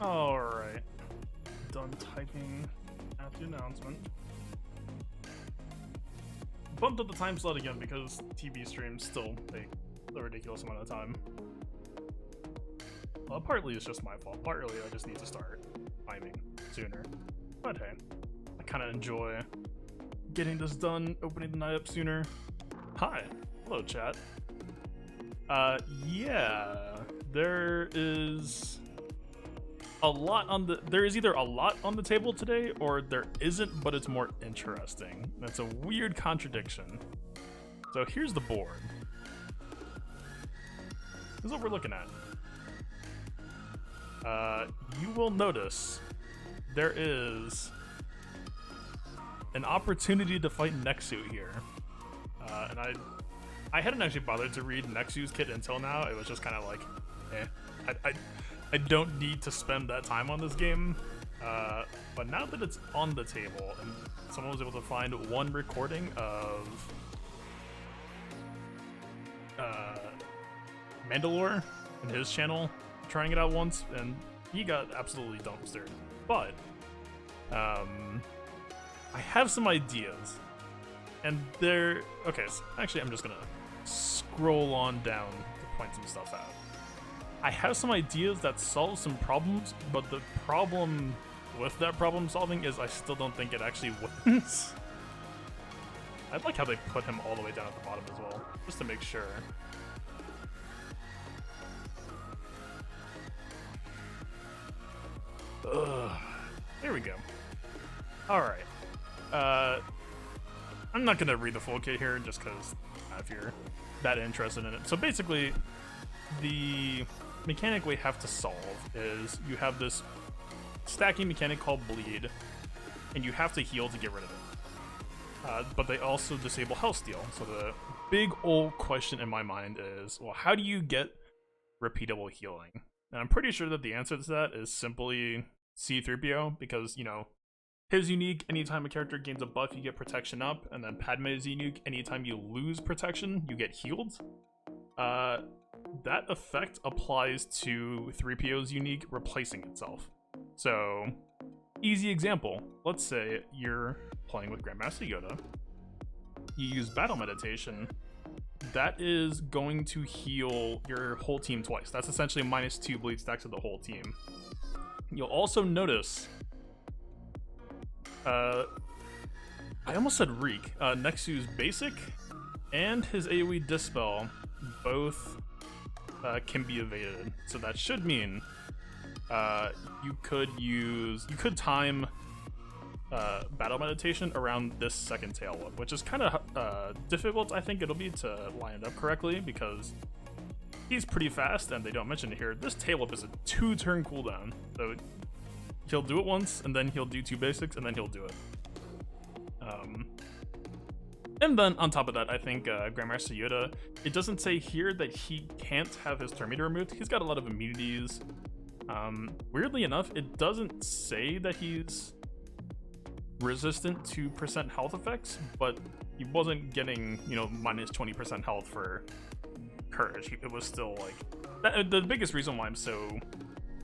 Alright. Done typing at the announcement. Bumped up the time slot again because TV streams still take a ridiculous amount of time. Well, partly it's just my fault. Partly I just need to start timing sooner. But hey, I kind of enjoy getting this done, opening the night up sooner. Hi. Hello, chat. Yeah, there is a lot on the, there is either a lot on the table today or there isn't, but it's more interesting. That's a weird contradiction. So here's the board. This is what we're looking at. You will notice there is an opportunity to fight Nexu here. And I hadn't actually bothered to read Nexu's kit until now. It was just kind of like, eh. I don't need to spend that time on this game. But now that it's on the table and someone was able to find one recording of Mandalore in his channel trying it out once, and he got absolutely dumpstered. But I have some ideas, and they're okay. So actually, I'm just gonna scroll on down to point some stuff out. I have some ideas that solve some problems, but the problem with that problem solving is I still don't think it actually wins. I like how they put him all the way down at the bottom as well, just to make sure. Ugh. There we go. Alright. I'm not gonna read the full kit here just because if you're that interested in it. So basically, the mechanic we have to solve is you have this stacking mechanic called Bleed, and you have to heal to get rid of it. But they also disable health steal. So the big old question in my mind is, well, how do you get repeatable healing? And I'm pretty sure that the answer to that is simply C-3PO, because, you know, his unique, anytime a character gains a buff, you get protection up, and then Padme's unique, anytime you lose protection, you get healed. That effect applies to 3PO's unique replacing itself. So, easy example. Let's say you're playing with Grandmaster Yoda. You use Battle Meditation. That is going to heal your whole team twice. That's essentially -2 bleed stacks of the whole team. You'll also notice... I almost said Reek. Nexu's basic and his AoE Dispel both can be evaded. So that should mean you could time Battle Meditation around this second tail whip, which is kind of difficult, I think it'll be, to line it up correctly, because he's pretty fast, and they don't mention it here. This tail whip is a 2-turn cooldown, so he'll do it once, and then he'll do 2 basics, and then he'll do it. And then on top of that, I think Grandmaster Yoda, it doesn't say here that he can't have his turn meter removed. He's got a lot of immunities. Weirdly enough, it doesn't say that he's resistant to % health effects, but he wasn't getting, you know, -20% health for Courage. It was still like the biggest reason why I'm so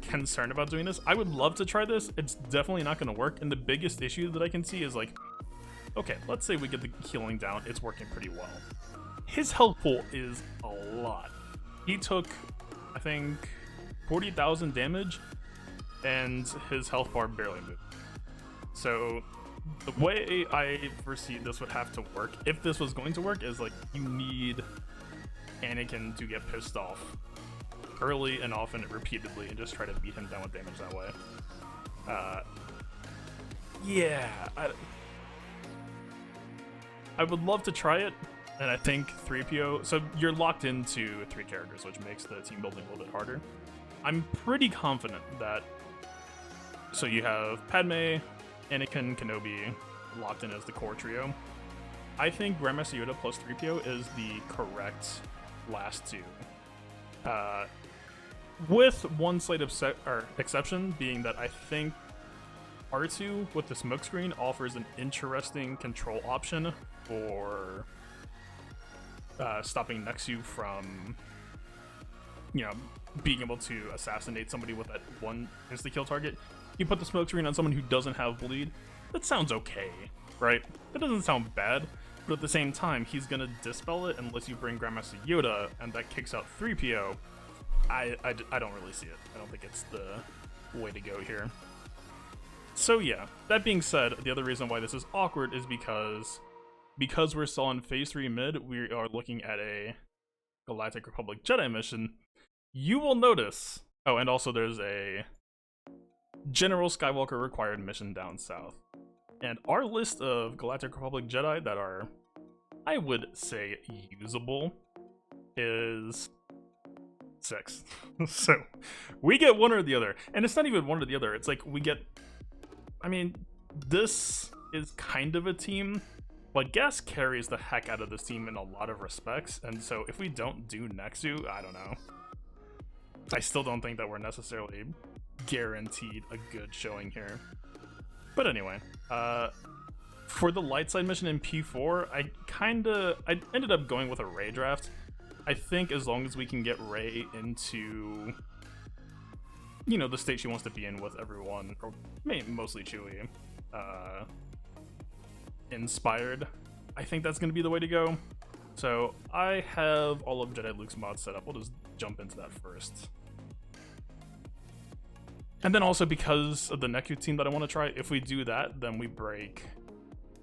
concerned about doing this. I would love to try this. It's definitely not going to work, and the biggest issue that I can see is like, okay, let's say we get the healing down. It's working pretty well. His health pool is a lot. He took, I think, 40,000 damage, and his health bar barely moved. So the way I foresee this would have to work, if this was going to work, is like you need Anakin to get pissed off early and often and repeatedly and just try to beat him down with damage that way. Yeah, I would love to try it, and I think 3PO, so you're locked into 3 characters, which makes the team building a little bit harder. I'm pretty confident that, so you have Padme, Anakin, Kenobi locked in as the core trio. I think Grandmaster Yoda plus 3PO is the correct last 2. With one slight exception being that I think R2 with the smokescreen offers an interesting control option for stopping Nexu from, you know, being able to assassinate somebody with that one insta-kill target. You put the smoke screen on someone who doesn't have bleed. That sounds okay, right? That doesn't sound bad, but at the same time, he's gonna dispel it unless you bring Grandmaster Yoda, and that kicks out 3PO. I don't really see it. I don't think it's the way to go here. So yeah, that being said, the other reason why this is awkward is because we're still in Phase 3 mid, we are looking at a Galactic Republic Jedi mission. You will notice... Oh, and also there's a General Skywalker required mission down south. And our list of Galactic Republic Jedi that are, I would say, usable is 6. So, we get one or the other. And it's not even one or the other, it's like we get... I mean, this is kind of a team, but Gas carries the heck out of this team in a lot of respects, and so if we don't do Nexu, I don't know. I still don't think that we're necessarily guaranteed a good showing here. But anyway, for the light side mission in P4, I ended up going with a Rey draft. I think as long as we can get Rey into, you know, the state she wants to be in with everyone, or mostly Chewie, inspired, I think that's going to be the way to go. So I have all of Jedi Luke's mods set up. We'll just jump into that first. And then also because of the Neku team that I want to try, if we do that, then we break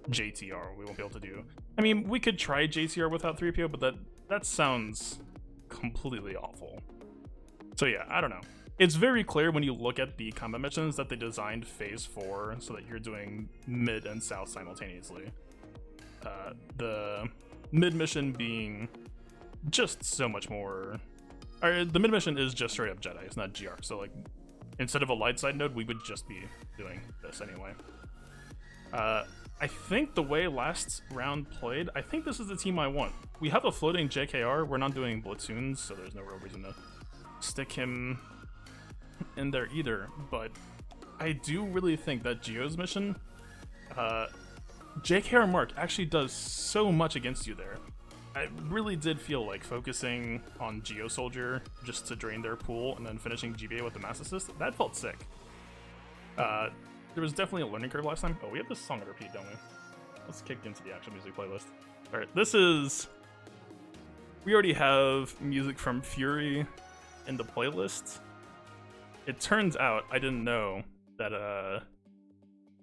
JTR. We won't be able to do... I mean, we could try JTR without 3PO, but that sounds completely awful. So yeah, I don't know. It's very clear when you look at the combat missions that they designed Phase 4 so that you're doing mid and south simultaneously. The mid mission being just so much more... the mid mission is just straight up Jedi, it's not GR. So like, instead of a light side node, we would just be doing this anyway. I think the way last round played, I think this is the team I want. We have a floating JKR, we're not doing platoons, so there's no real reason to stick him in there either, but I do really think that Geo's mission, JKR Mark actually does so much against you there. I really did feel like focusing on Geo Soldier just to drain their pool and then finishing GBA with the mass assist, that felt sick. There was definitely a learning curve last time. Oh, we have this song on repeat, don't we? Let's kick into the actual music playlist. Alright, this is... We already have music from Fury in the playlist. It turns out, I didn't know that,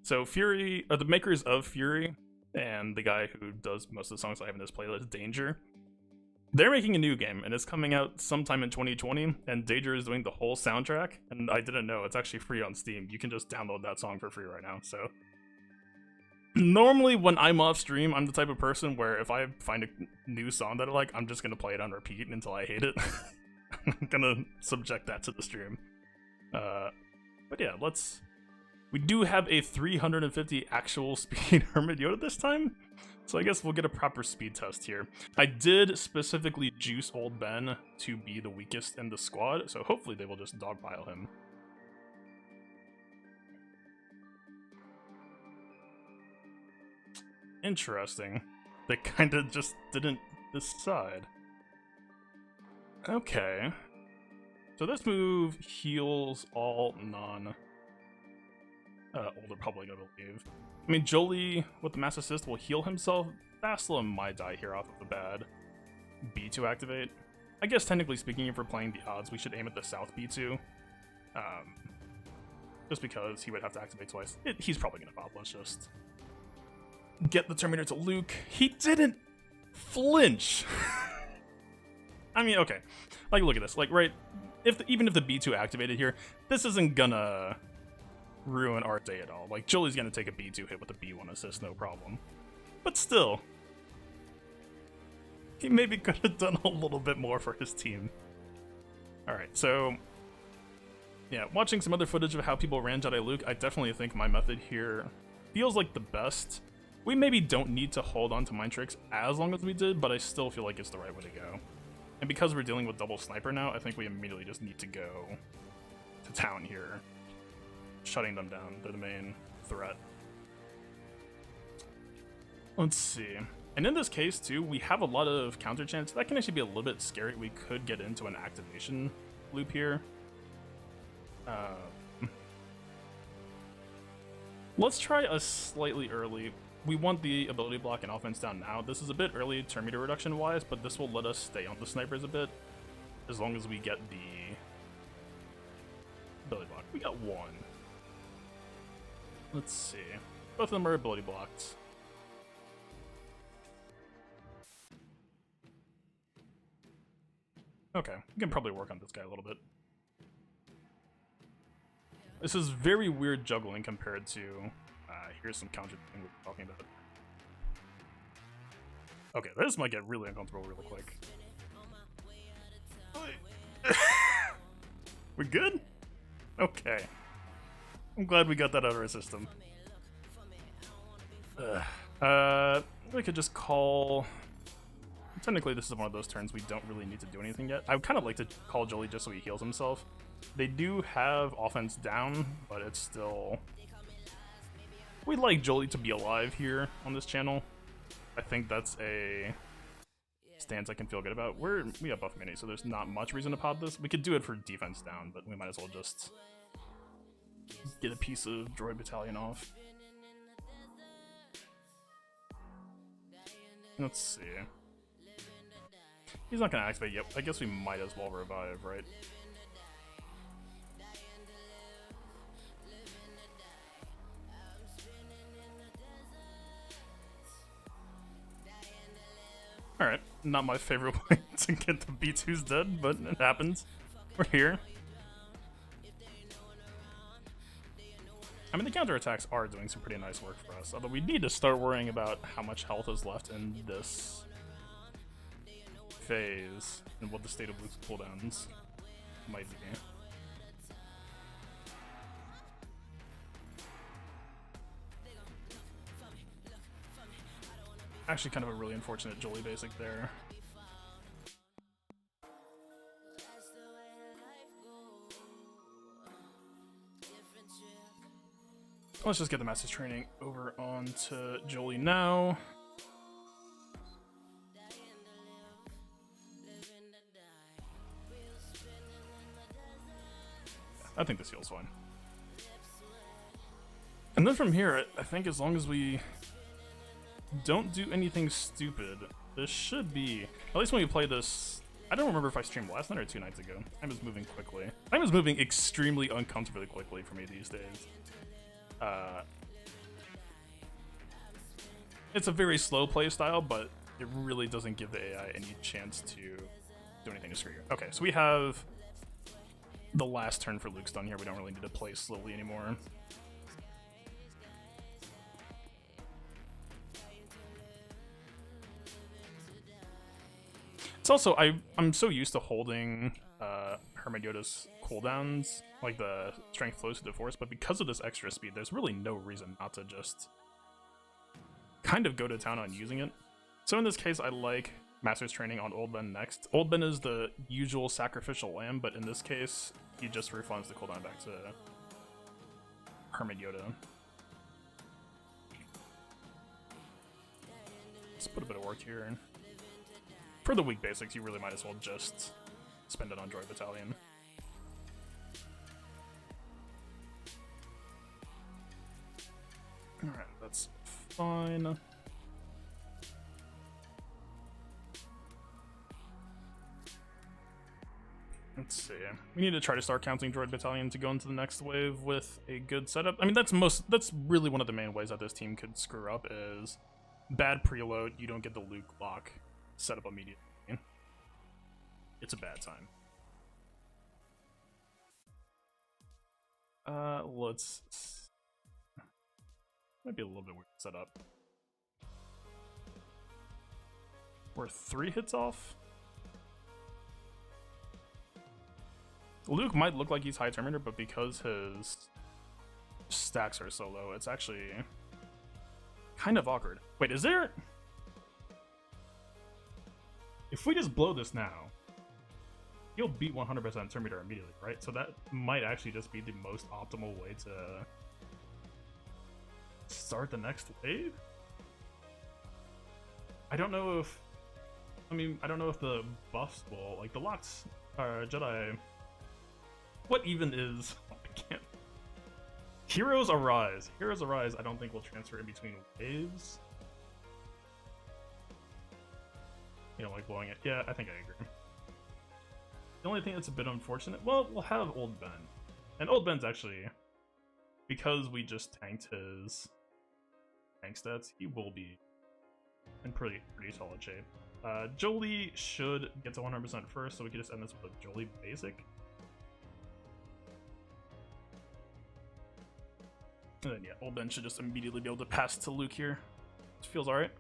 so Fury, the makers of Fury, and the guy who does most of the songs I have in this playlist, Danger, they're making a new game, and it's coming out sometime in 2020, and Danger is doing the whole soundtrack, and I didn't know, it's actually free on Steam. You can just download that song for free right now, so... Normally, when I'm off stream, I'm the type of person where if I find a new song that I like, I'm just gonna play it on repeat until I hate it. I'm gonna subject that to the stream. But yeah, we do have a 350 actual speed Hermit Yoda this time, so I guess we'll get a proper speed test here. I did specifically juice Old Ben to be the weakest in the squad, so hopefully they will just dogpile him. Interesting. They kinda just didn't decide. Okay. So this move heals all Old Republic, I believe. I mean, Jolie with the mass assist will heal himself. Bastila might die here off of the bad B2 activate. I guess technically speaking, if we're playing the odds, we should aim at the south B2. Just because he would have to activate twice. He's probably gonna pop. Let's just get the Terminator to Luke. He didn't flinch. I mean, okay. Like, look at this. Like, right... Even if the B2 activated here, this isn't gonna ruin our day at all. Like, Jolie's gonna take a B2 hit with a B1 assist, no problem. But still, he maybe could have done a little bit more for his team. Alright, so... Yeah, watching some other footage of how people ran Jedi Luke, I definitely think my method here feels like the best. We maybe don't need to hold on to Mind Tricks as long as we did, but I still feel like it's the right way to go. And because we're dealing with double sniper now, I think we immediately just need to go to town here. Shutting them down. They're the main threat. Let's see. And in this case, too, we have a lot of counter chance. That can actually be a little bit scary. We could get into an activation loop here. Let's try a slightly early. We want the ability block and offense down now. This is a bit early turn meter reduction wise, but this will let us stay on the snipers a bit as long as we get the ability block. We got one. Let's see. Both of them are ability blocked. Okay, we can probably work on this guy a little bit. This is very weird juggling compared to, here's some counter thing we're talking about. Okay, this might get really uncomfortable really quick. We good? Okay. I'm glad we got that out of our system. We could just call... Technically, this is one of those turns we don't really need to do anything yet. I would kind of like to call Jolie just so he heals himself. They do have offense down, but it's still... We'd like Jolie to be alive here on this channel. I think that's a stance I can feel good about. We have buff mini, so there's not much reason to pop this. We could do it for defense down, but we might as well just get a piece of droid battalion off. Let's see. He's not gonna activate yet. I guess we might as well revive, right? Alright, not my favorite way to get the B2s dead, but it happens. We're here. I mean, the counterattacks are doing some pretty nice work for us, although we need to start worrying about how much health is left in this phase and what the state of Luke's cooldowns might be. Actually, kind of a really unfortunate Jolie basic there. Let's just get the Master's Training over onto Jolie now. I think this feels fine. And then from here, I think as long as we don't do anything stupid, this should be, at least when we play this, I don't remember if I streamed last night or 2 nights ago. Time is moving quickly. Time is moving extremely uncomfortably quickly for me these days. It's a very slow play style, but it really doesn't give the AI any chance to do anything to screw you. Okay, so we have the last turn for Luke's done here. We don't really need to play slowly anymore. It's also, I'm so used to holding Hermit Yoda's cooldowns, like the strength flows through the force, but because of this extra speed, there's really no reason not to just kind of go to town on using it. So in this case, I like Master's Training on Old Ben next. Old Ben is the usual sacrificial lamb, but in this case, he just refunds the cooldown back to Hermit Yoda. Let's put a bit of work here. For the weak basics, you really might as well just spend it on Droid Battalion. Alright, that's fine. Let's see. We need to try to start counting Droid Battalion to go into the next wave with a good setup. I mean, that's really one of the main ways that this team could screw up is bad preload, you don't get the Luke lock set up immediately. It's a bad time. Let's... Might be a little bit weird to set up. We're 3 hits off. Luke might look like he's high Terminator, but because his stacks are so low, it's actually kind of awkward. Wait, is there... If we just blow this now, he'll beat 100% Terminator immediately, right? So that might actually just be the most optimal way to start the next wave? I don't know if... I mean, I don't know if the buffs will... Like, the locks... Jedi What even is? I can't. Heroes Arise. Heroes Arise, I don't think will transfer in between waves. You know, like blowing it. Yeah, I think I agree. The only thing that's a bit unfortunate, well, we'll have Old Ben. And Old Ben's actually, because we just tanked his tank stats, he will be in pretty solid shape. Jolie should get to 100% first, so we can just end this with a Jolie basic. And then, yeah, Old Ben should just immediately be able to pass to Luke here. This feels alright.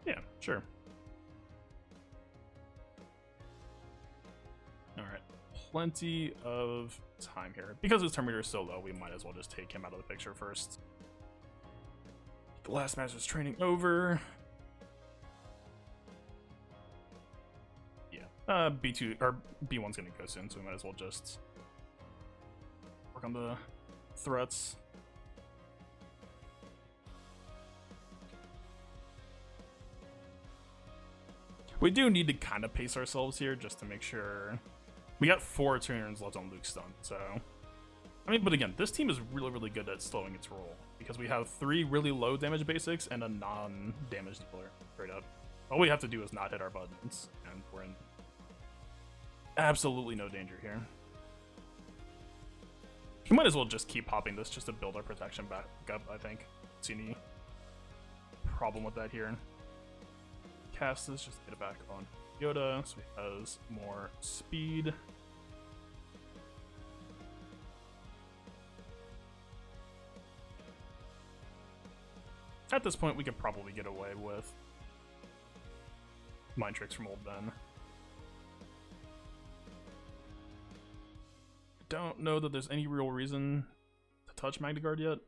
Yeah, sure. Alright, plenty of time here. Because his turn meter is so low, we might as well just take him out of the picture first. The last match was training over. Yeah, B2 or B1's gonna go soon, so we might as well just work on the threats. We do need to kind of pace ourselves here just to make sure. We got 4 turns left on Luke's stun, so I mean, but again, this team is really good at slowing its roll because we have 3 really low damage basics and a non-damage dealer straight up. All we have to do is not hit our buttons, and we're in absolutely no danger here. We might as well just keep popping this just to build our protection back up, I think. Don't see any problem with that here. Cast this, just get it back on Yoda so he has more speed. At this point, we could probably get away with Mind Tricks from Old Ben. Don't know that there's any real reason to touch Magna Guard yet.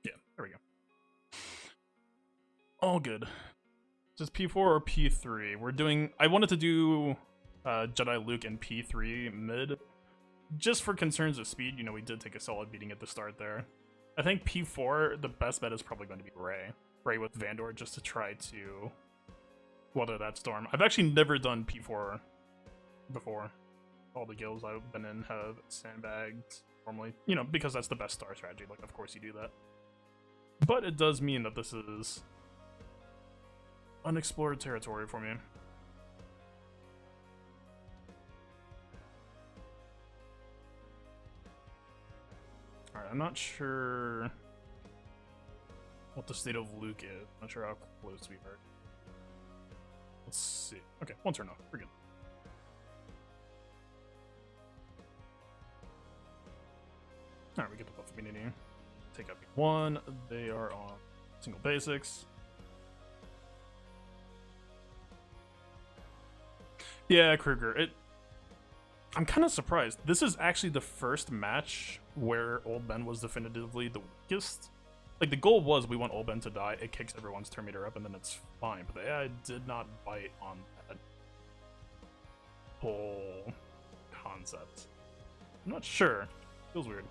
Yeah, there we go. All good. Is this P4 or P3? We're doing... I wanted to do Jedi Luke and P3 mid. Just for concerns of speed, you know, we did take a solid beating at the start there. I think P4, the best bet is probably going to be Rey. Rey with Vandor, just to try to weather that storm. I've actually never done P4 before. All the guilds I've been in have sandbagged normally. You know, because that's the best star strategy. Like, of course you do that. But it does mean that this is unexplored territory for me. Alright, I'm not sure what the state of Luke is. I'm not sure how close we are. Let's see. Okay, 1 turn off. We're good. Alright, we get the buff immunity. Take out B1. They are on single basics. Yeah, Kruger. I'm kind of surprised. This is actually the first match where Old Ben was definitively the weakest. Like, the goal was we want Old Ben to die, it kicks everyone's turn meter up, and then it's fine. But the AI did not bite on that whole concept. I'm not sure. Feels weird.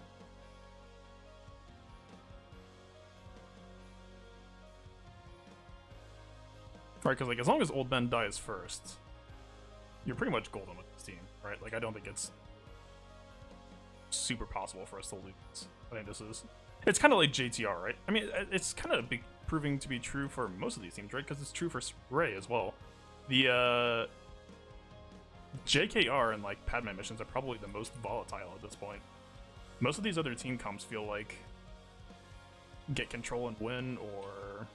Right, because, like, as long as Old Ben dies first, you're pretty much golden with this team, right? Like, I don't think it's super possible for us to lose. I think this is... It's kind of like JTR, right? I mean, it's kind of proving to be true for most of these teams, right? Because it's true for Rey as well. The JKR and, like, Padme missions are probably the most volatile at this point. Most of these other team comps feel like get control and win, or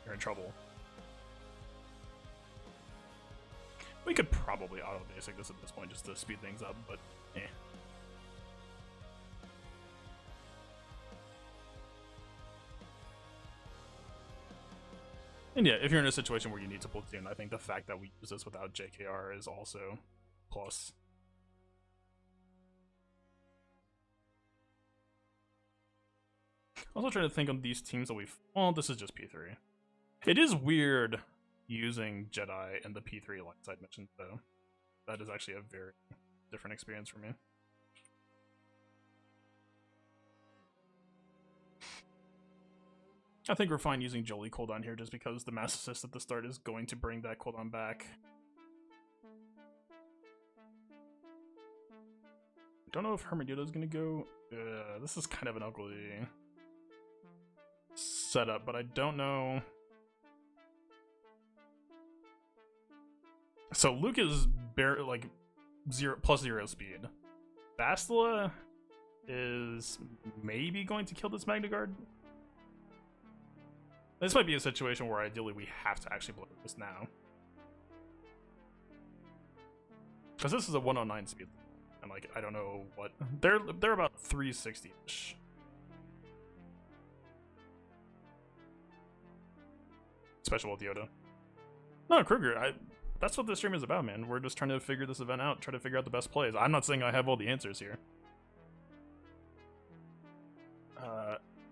you're in trouble. We could probably auto-basic this at this point just to speed things up, but eh. And yeah, if you're in a situation where you need to platoon, I think the fact that we use this without JKR is also plus. Also trying to think on these teams that we've... Well, this is just P3. It is weird using Jedi in the P3 light side missions, though. That is actually a very different experience for me. I think we're fine using Jolie cooldown here just because the Mass Assist at the start is going to bring that cooldown back. Don't know if Hermioda's gonna go. This is kind of an ugly setup, but I don't know. So Luke is bare like +0 speed. Bastila is maybe going to kill this Magna Guard. This might be a situation where ideally we have to actually blow this now, because this is a 109 speed. And like, I don't know what they're about 360-ish. Special with Yoda. No, Kruger, that's what this stream is about, man. We're just trying to figure this event out, try to figure out the best plays. I'm not saying I have all the answers here.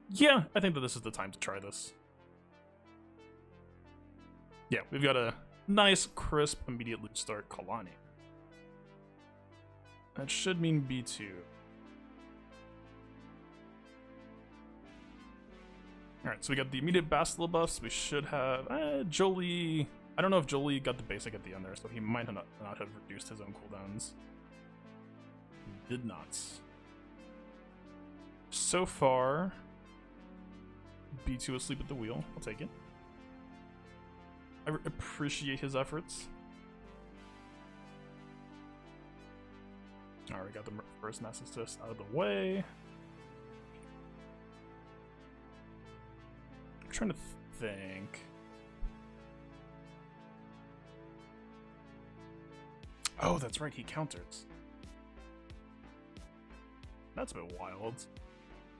Yeah, I think that this is the time to try this. Yeah, we've got a nice, crisp, immediate loot start, Kalani. That should mean B2. Alright, so we got the immediate Bastila buffs. We should have Jolie. I don't know if Jolie got the basic at the end there, so he might not have reduced his own cooldowns. He did not. So far, B2 asleep at the wheel. I'll take it. I appreciate his efforts. Alright, got the first Mass Assist out of the way. I'm trying to think. Oh, that's right, he counters. That's a bit wild.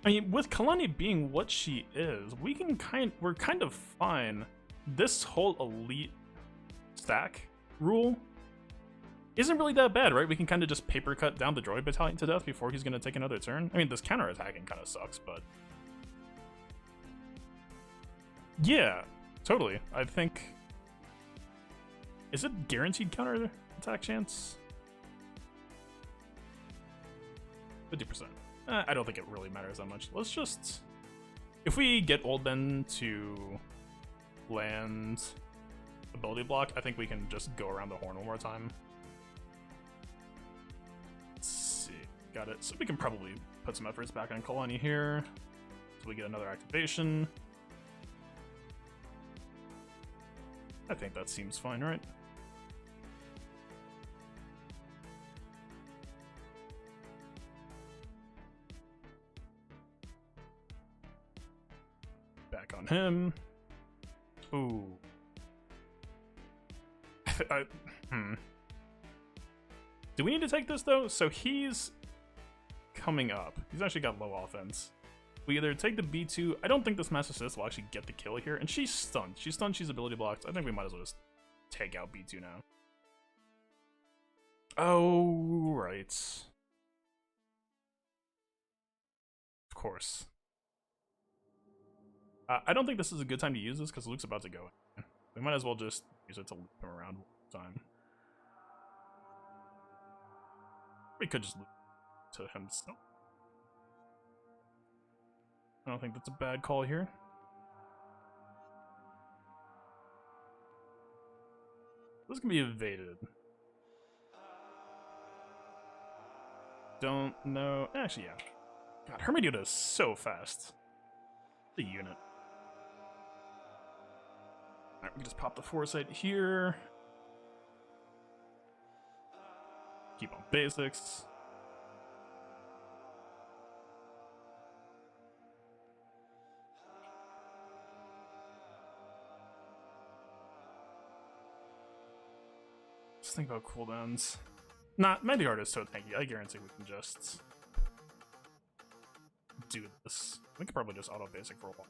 I mean, with Kalani being what she is, we're kind of fine. This whole elite stack rule isn't really that bad, right? We can kind of just paper cut down the droid battalion to death before he's going to take another turn. I mean, this counter-attacking kind of sucks, but... yeah, totally. I think... is it guaranteed counter-attack chance? 50%. I don't think it really matters that much. Let's just... if we get Old Ben to land ability block, I think we can just go around the horn one more time. Let's see. Got it. So we can probably put some efforts back on Kalani here. So we get another activation. I think that seems fine, right? Back on him. Ooh. Do we need to take this, though? So he's coming up. He's actually got low offense. We either take the B2. I don't think this Mass Assist will actually get the kill here. And she's stunned. She's stunned. She's ability blocked. I think we might as well just take out B2 now. Oh, right. Of course. I don't think this is a good time to use this because Luke's about to go in. We might as well just use it to loop him around one time. We could just loop to himself. I don't think that's a bad call here. This can be evaded. Don't know. Actually, yeah. God, Hermioda is so fast. The unit. Alright, we can just pop the foresight here. Keep on basics. Let's think about cooldowns. Not Mighty Heart is so tanky. I guarantee we can just do this. We could probably just auto basic for a while.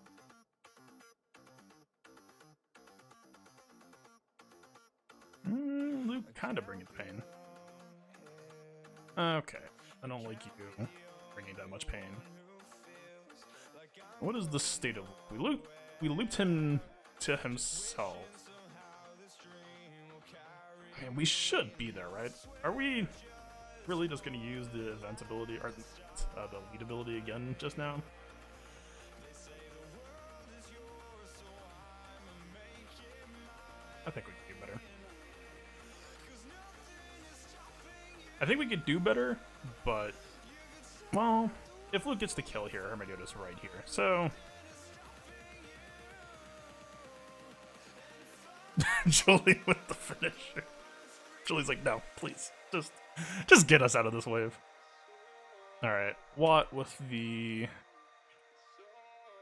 Luke kind of bringing pain. Okay, I don't like you bringing that much pain. What is the state of Luke? We looped him to himself. Man, we should be there, right? Are we really just going to use the event ability or the lead ability again just now? I think we could do better. I think we could do better, but, well, if Luke gets the kill here, Hermioda's right here, so... Jolie with the finisher. Jolie's like, no, please, just get us out of this wave. Alright, Watt with the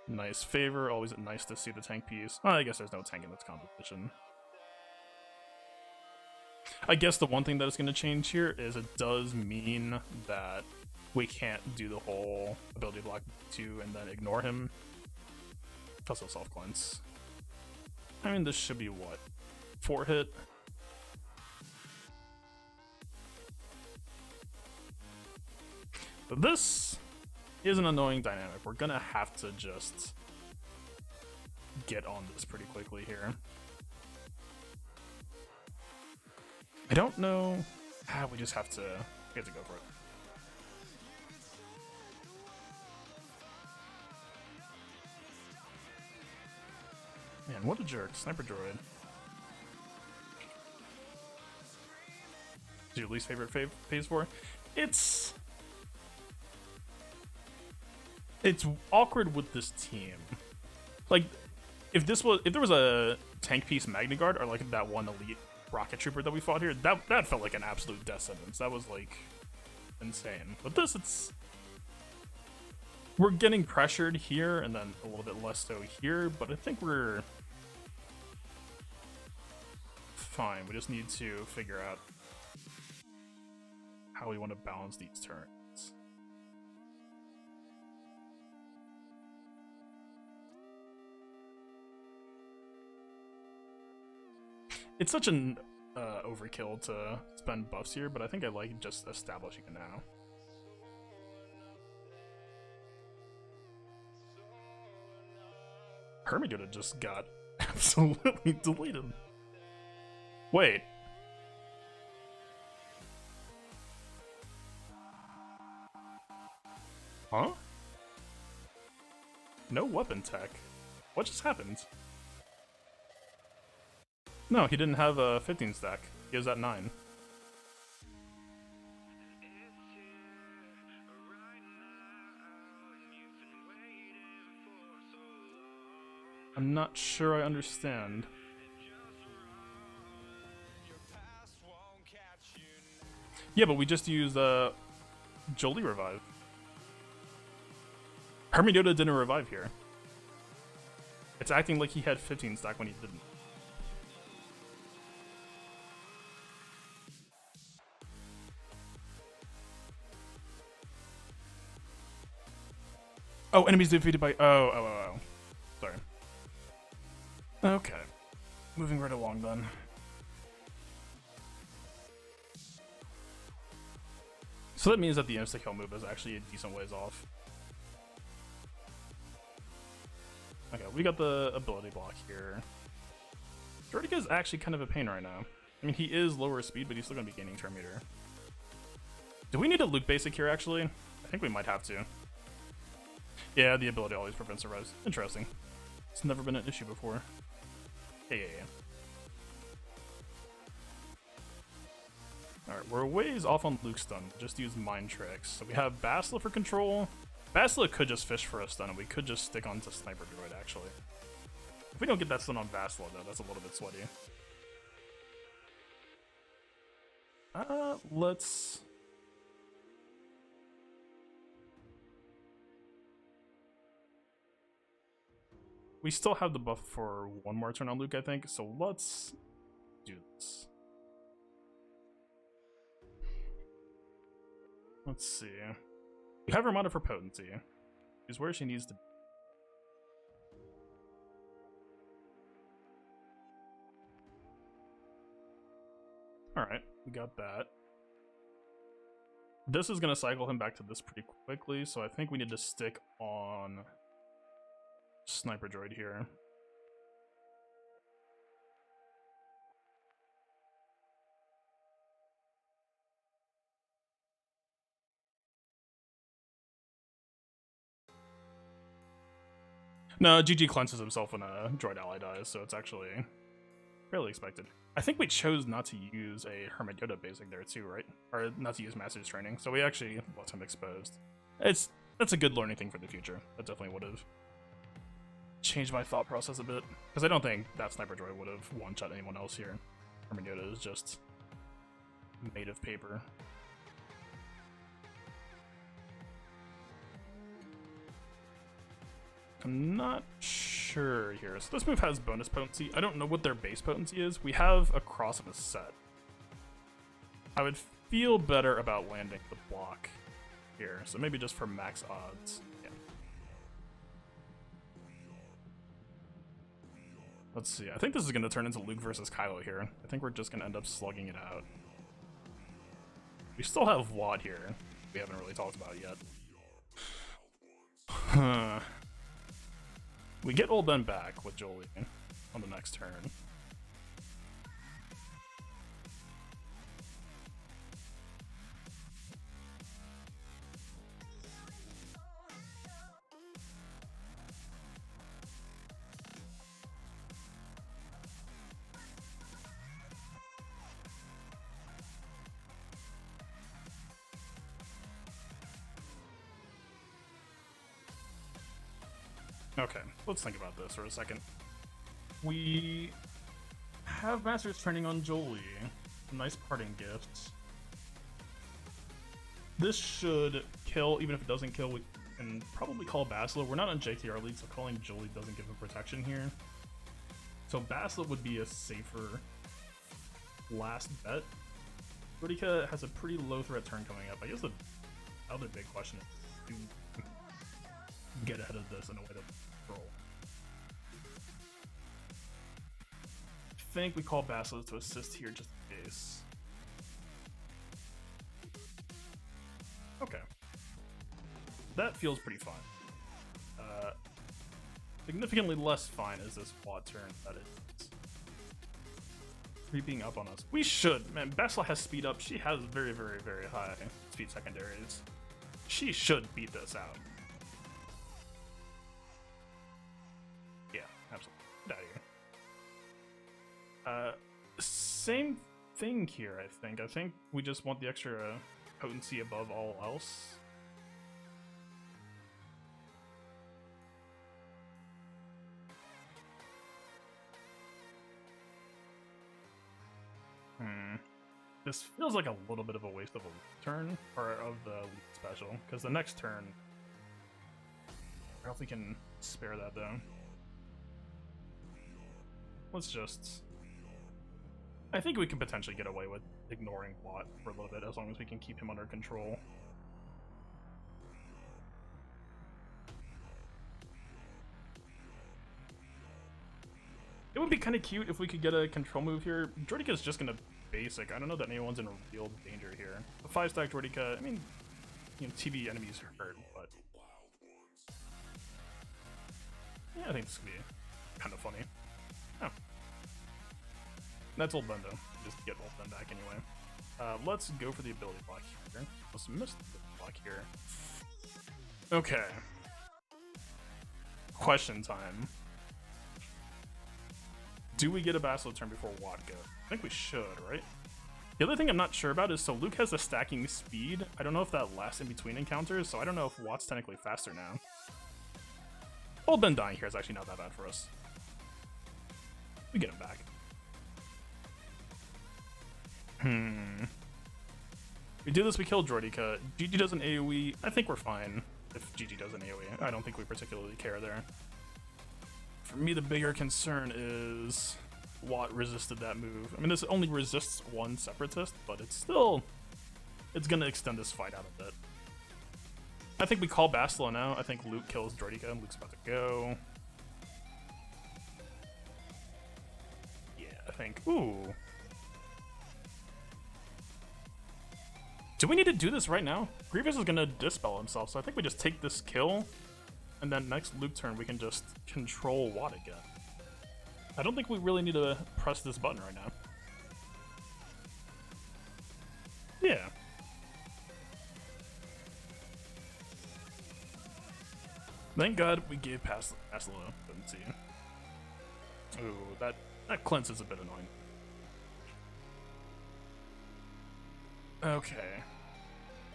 nice favor. Always nice to see the tank piece. Well, I guess there's no tank in this competition. I guess the one thing that is going to change here is it does mean that we can't do the whole ability block 2 and then ignore him. Plus a soft cleanse. I mean, this should be what? 4 hit? But this is an annoying dynamic. We're gonna have to just get on this pretty quickly here. I don't know. We just have to go for it. Man, what a jerk. Sniper droid. Is your least favorite phase 4? It's awkward with this team. Like, if there was a tank piece Magna Guard or like that one elite rocket trooper that we fought here, that felt like an absolute death sentence. That was like insane. But this, we're getting pressured here and then a little bit less so here, but I think we're fine. We just need to figure out how we want to balance these turns. It's such an overkill to spend buffs here, but I think I like just establishing it now. Hermioda just got absolutely deleted. Wait. Huh? No weapon tech. What just happened? No, he didn't have a 15 stack. He was at 9. I'm not sure I understand. Yeah, but we just used Jolie revive. Hermioda didn't revive here. It's acting like he had 15 stack when he didn't. Oh, enemies defeated by... Oh. Sorry. Okay. Moving right along then. So that means that the insta-kill move is actually a decent ways off. Okay, we got the ability block here. Droidica is actually kind of a pain right now. I mean, he is lower speed, but he's still going to be gaining turn meter. Do we need a Luke basic here, actually? I think we might have to. Yeah, the ability always prevents a res. Interesting. It's never been an issue before. Yeah. Alright, we're a ways off on Luke stun. Just use mind tricks. So we have Basila for control. Basila could just fish for a stun, and we could just stick onto Sniper Droid, actually. If we don't get that stun on Basila, though, that's a little bit sweaty. Let's... We still have the buff for one more turn on Luke, I think, so let's do this. Let's see. We have Armada for potency. She's where she needs to be. Alright, we got that. This is going to cycle him back to this pretty quickly, so I think we need to stick on Sniper Droid here. No, GG cleanses himself when a droid ally dies, so it's actually fairly expected. I think we chose not to use a Hermit Yoda basic there too, right? Or not to use Master's Training, so we actually left him exposed. That's a good learning thing for the future. That definitely would have changed my thought process a bit. Because I don't think that Sniper Droid would have one-shot anyone else here. Hermit Yoda is just made of paper. I'm not sure here. So this move has bonus potency. I don't know what their base potency is. We have a cross in a set. I would feel better about landing the block here. So maybe just for max odds. Yeah. Let's see. I think this is going to turn into Luke versus Kylo here. I think we're just going to end up slugging it out. We still have Wad here. We haven't really talked about it yet. Huh. We get Old Ben back with Jolie on the next turn. Okay, let's think about this for a second. We have Master's Training on Jolie. Nice parting gift. This should kill, even if it doesn't kill, we can probably call Basilar. We're not on JTR League, so calling Jolie doesn't give him protection here. So Basilar would be a safer last bet. Boudica has a pretty low threat turn coming up. I guess the other big question is, do get ahead of this in a way to roll. I think we call Basilar to assist here just in case. Okay. That feels pretty fine. Significantly less fine is this quad turn that is creeping up on us. We should. Man, Basilar has speed up. She has very, very, very high speed secondaries. She should beat this out. Yeah, absolutely. Get out of here. Same thing here, I think. I think we just want the extra potency above all else. This feels like a little bit of a waste of a turn, or of the special, because the next turn, I don't know if we can spare that though. Let's just... I think we can potentially get away with ignoring Watt for a little bit, as long as we can keep him under control. It would be kind of cute if we could get a control move here. Droideka's just gonna basic. I don't know that anyone's in real danger here. A 5-stack Droideka, I mean, you know, TB enemies hurt, but... yeah, I think this could be kind of funny. Oh. That's Old Ben though. Just get Old Ben back anyway. Let's go for the ability block here. Let's miss the block here. Okay. Question time. Do we get a Basilar turn before Watt go? I think we should, right? The other thing I'm not sure about is, so Luke has a stacking speed. I don't know if that lasts in between encounters, so I don't know if Watt's technically faster now. Old Ben dying here is actually not that bad for us. We get him back. We do this, we kill Droideka. GG does an AoE. I think we're fine if GG does an AoE. I don't think we particularly care there. For me, the bigger concern is Watt resisted that move. I mean, this only resists one Separatist, but it's still... it's gonna extend this fight out a bit. I think we call Basilar now. I think Luke kills Droideka. Luke's about to go. Yeah, I think... ooh. Do we need to do this right now? Grievous is gonna dispel himself, so I think we just take this kill, and then next Luke turn we can just control Watt again. I don't think we really need to press this button right now. Yeah. Thank God we gave Basilar potency. Ooh, that That cleanse is a bit annoying. Okay.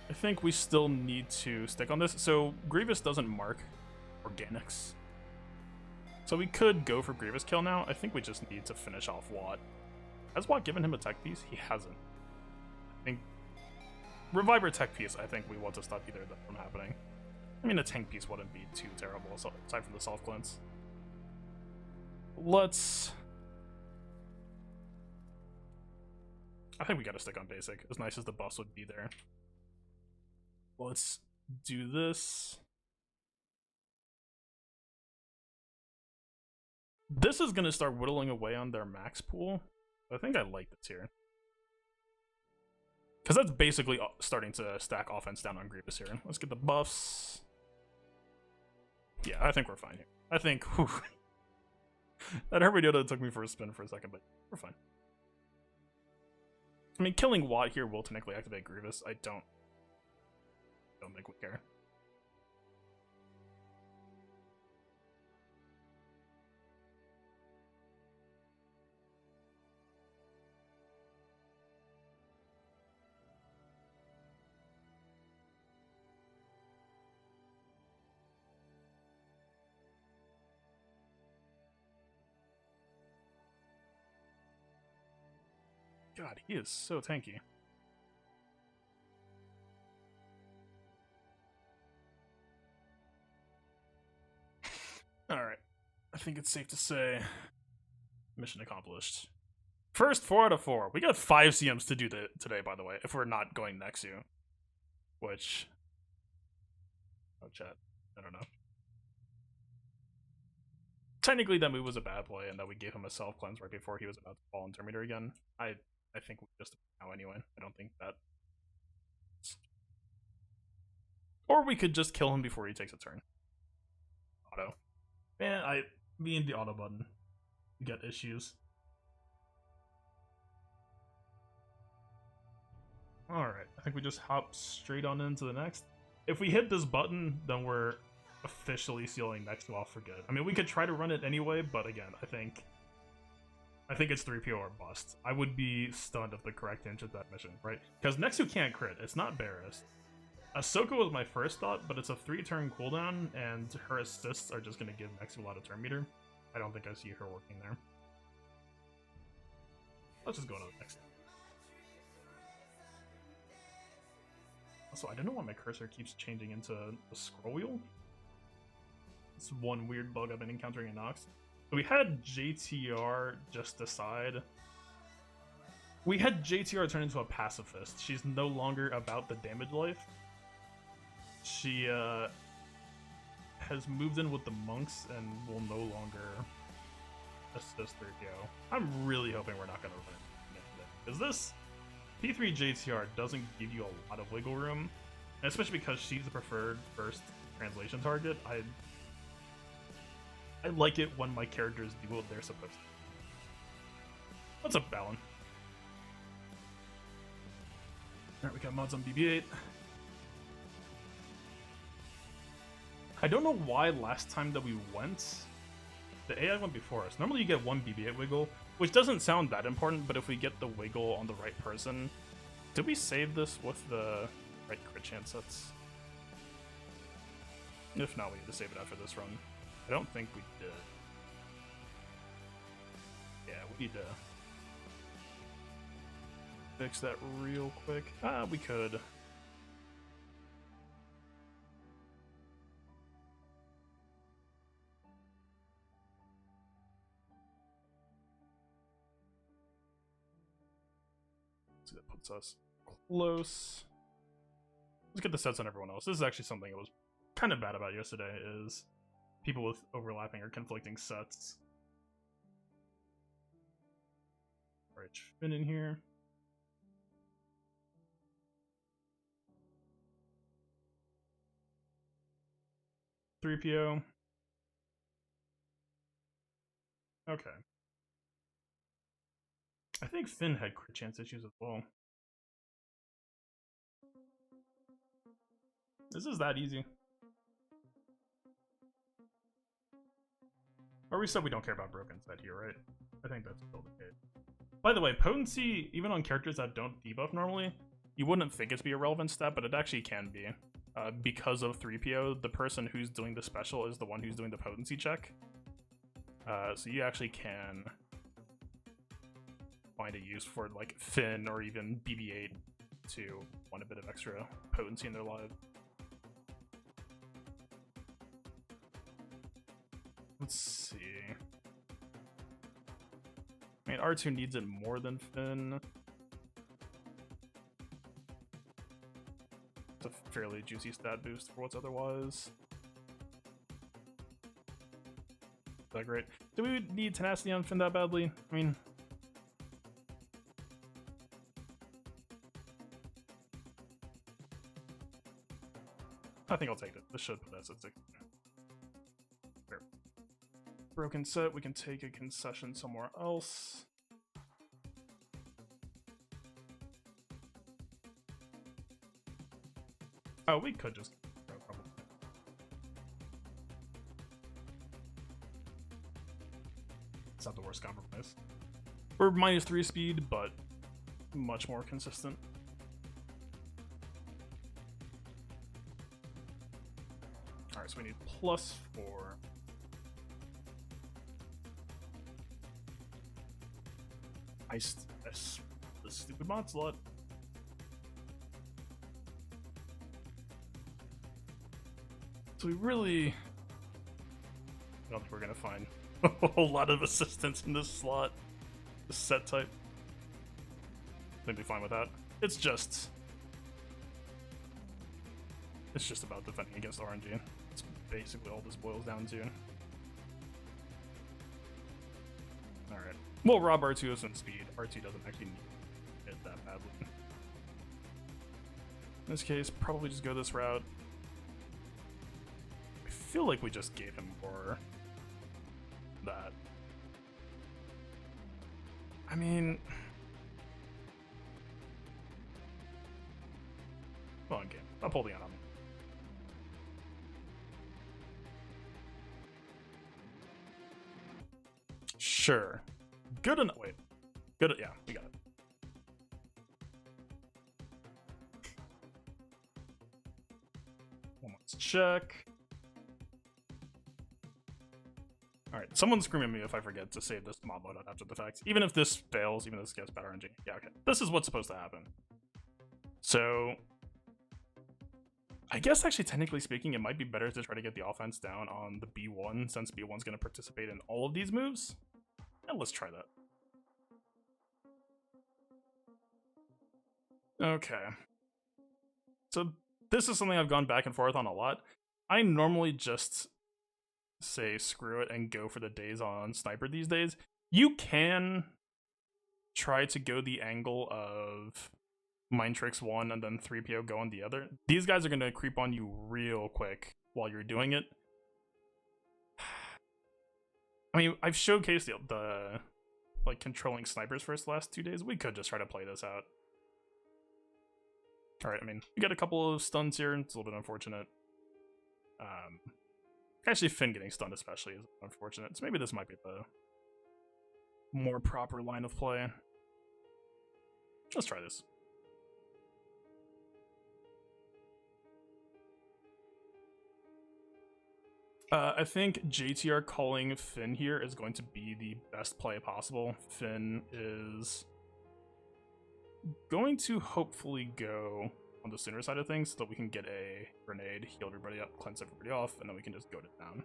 I think we still need to stick on this. So Grievous doesn't mark organics. So we could go for Grievous kill now. I think we just need to finish off Watt. Has Watt given him a tech piece? He hasn't. I think Reviver tech piece, I think we want to stop either of them from happening. I mean, a tank piece wouldn't be too terrible, aside from the soft cleanse. Let's... I think we gotta stick on basic, as nice as the buffs would be there. Let's do this. This is gonna start whittling away on their max pool. I think I like this here. Because that's basically starting to stack offense down on Grievous here. Let's get the buffs. Yeah, I think we're fine here. I think, whew. That Hermione took me for a spin for a second, but we're fine. I mean, killing Watt here will technically activate Grievous. I don't think we care. God, he is so tanky. Alright. I think it's safe to say mission accomplished. First 4 out of 4. We got 5 CMs to do today, by the way, if we're not going next to. Which... Oh, chat. I don't know. Technically, that move was a bad play, and that we gave him a self-cleanse right before he was about to fall in Terminator again. I think we just now anyway. I don't think that... Or we could just kill him before he takes a turn. Auto. Man, me and the auto button get issues. Alright, I think we just hop straight on into the next. If we hit this button, then we're officially sealing next to off for good. I mean, we could try to run it anyway, but again, I think it's 3PO or bust. I would be stunned if the correct answer to that mission, right? Because Nexu can't crit, it's not Barris. Ahsoka was my first thought, but it's a 3-turn cooldown, and her assists are just going to give Nexu a lot of turn meter. I don't think I see her working there. Let's just go to the next. Also, I don't know why my cursor keeps changing into the scroll wheel. It's one weird bug I've been encountering in Nox. So we had JTR just decide. We had JTR turn into a pacifist. She's no longer about the damage life. She has moved in with the monks and will no longer assist 3PO. I'm really hoping we're not going to run it. Because this P3 JTR doesn't give you a lot of wiggle room, and especially because she's the preferred first translation target. I like it when my characters do what they're supposed to. What's up, Balin? Alright, we got mods on BB-8. I don't know why last time that we went, the AI went before us. Normally you get one BB-8 wiggle, which doesn't sound that important, but if we get the wiggle on the right person... Did we save this with the right crit chance sets? If not, we need to save it after this run. I don't think we did. Yeah, we need to fix that real quick. We could. See, that puts us close. Let's get the sets on everyone else. This is actually something I was kind of bad about yesterday, is people with overlapping or conflicting sets. Alright, Finn in here. .3PO. Okay. I think Finn had crit chance issues as well. This is that easy. Or we said we don't care about broken set here, right? I think that's still the case. By the way, potency, even on characters that don't debuff normally, you wouldn't think it'd be a relevant stat, but it actually can be. Because of 3PO, the person who's doing the special is the one who's doing the potency check. So you actually can find a use for like Finn or even BB-8 to want a bit of extra potency in their live. Let's see. I mean, R2 needs it more than Finn. It's a fairly juicy stat boost for what's otherwise. Is that great? Do we need tenacity on Finn that badly? I mean, I think I'll take it. This should put us at 6. Fair. Broken set, we can take a concession somewhere else. Oh, we could just throw, probably. It's not the worst compromise. We're -3 speed, but much more consistent. Alright, so we need +4. The stupid mod slot. So we really... I don't think we're gonna find a whole lot of assistance in this slot. This set type. I think we'll be fine with that. It's just about defending against RNG. It's basically all this boils down to. Alright. Well, rob R2 of some speed. R2 doesn't actually need it that badly. In this case, probably just go this route. I feel like we just gave him more that. I mean... Come on, game. Stop holding on me. Sure. Good enough. Wait. Good. Yeah, we got it. Let's check. Alright, someone's screaming at me if I forget to save this mod loadout after the fact. Even if this fails, even if this gets better RNG. Yeah, okay. This is what's supposed to happen. So... I guess actually, technically speaking, it might be better to try to get the offense down on the B1, since B1's going to participate in all of these moves. And let's try that. Okay. So this is something I've gone back and forth on a lot. I normally just say screw it and go for the days on sniper these days. You can try to go the angle of Mind Tricks one and then 3PO go on the other. These guys are going to creep on you real quick while you're doing it. I mean, I've showcased the like controlling snipers for the last 2 days. We could just try to play this out. Alright, I mean, we got a couple of stuns here. It's a little bit unfortunate. Actually, Finn getting stunned especially is unfortunate. So maybe this might be the more proper line of play. Let's try this. I think JTR calling Finn here is going to be the best play possible. Finn is going to hopefully go on the sooner side of things so that we can get a grenade, heal everybody up, cleanse everybody off, and then we can just go to town.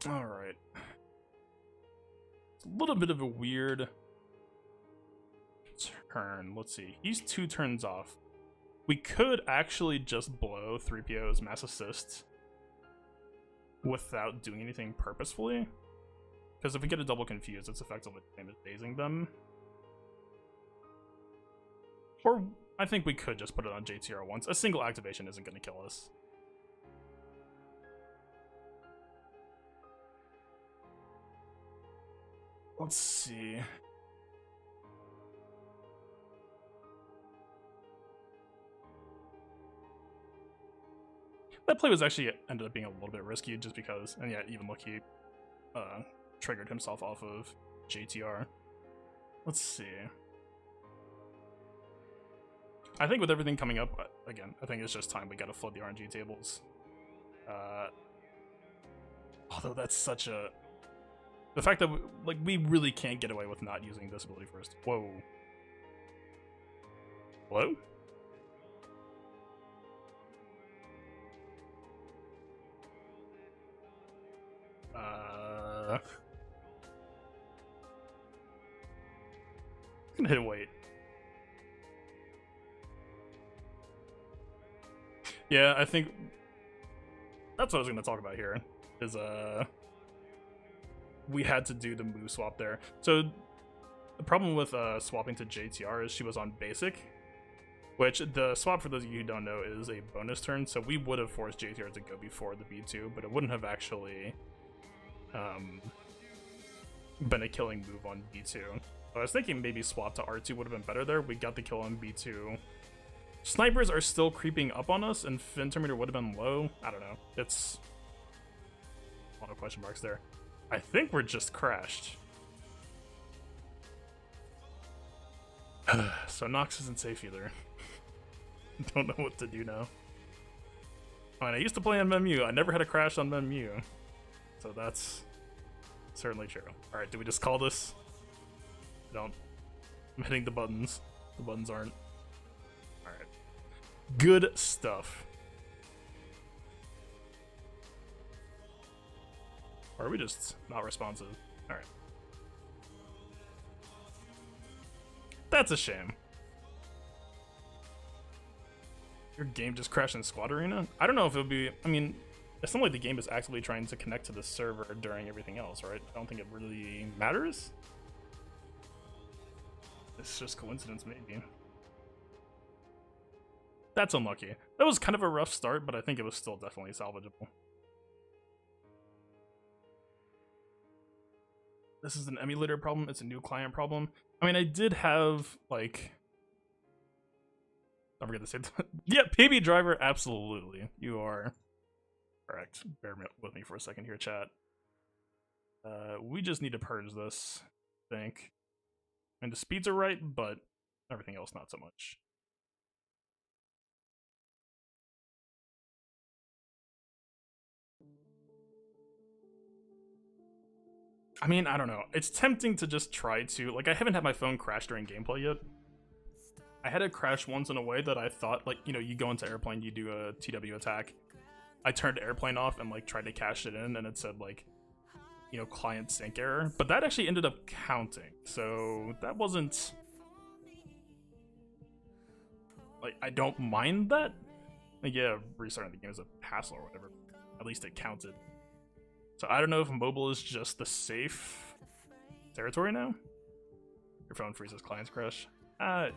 Alright. It's a little bit of a weird turn. Let's see. He's 2 turns off. We could actually just blow 3PO's mass assist without doing anything purposefully. Because if we get a double confused, it's effectively the same as dazing them. Or I think we could just put it on JTR once. A single activation isn't going to kill us. Let's see. That play was actually ended up being a little bit risky just because, and yeah, even look, he triggered himself off of JTR. Let's see. I think with everything coming up, again, I think it's just time we gotta flood the RNG tables. Although that's such a... The fact that, we really can't get away with not using this ability first. Whoa. Hello? I'm gonna hit wait. Yeah, I think that's what I was gonna talk about here. Is we had to do the move swap there. So the problem with swapping to JTR is she was on basic, which the swap, for those of you who don't know, is a bonus turn. So we would have forced JTR to go before the B2, but it wouldn't have actually been a killing move on B2. I was thinking maybe swap to R2 would have been better there. We got the kill on B2. Snipers are still creeping up on us, and Fin Terminator would have been low. I don't know. It's a lot of question marks there. I think we're just crashed. So Nox isn't safe either. Don't know what to do now. I mean, I used to play on Memu. I never had a crash on Memu. So that's certainly true. Alright, do we just call this? Don't. I'm hitting the buttons. The buttons aren't. Alright. Good stuff. Or are we just not responsive? Alright. That's a shame. Your game just crashed in Squad Arena? I don't know if it would be... I mean, it's not like the game is actively trying to connect to the server during everything else, right? I don't think it really matters. It's just coincidence, maybe. That's unlucky. That was kind of a rough start, but I think it was still definitely salvageable. This is an emulator problem. It's a new client problem. I mean, I did have, like... Don't forget to say that. Yeah, PB driver, absolutely. You are correct. Bear with me for a second here, chat. We just need to purge this, I think. And the speeds are right, but everything else not so much. I mean, I don't know. It's tempting to just try to... Like, I haven't had my phone crash during gameplay yet. I had it crash once in a way that I thought, like, you know, you go into airplane, you do a TW attack. I turned airplane off and, like, tried to cache it in, and it said, like, you know, client sync error. But that actually ended up counting, so that wasn't... Like, I don't mind that. Like, yeah, restarting the game is a hassle or whatever. At least it counted. So I don't know if mobile is just the safe territory now. Your phone freezes, clients crash. Yeah,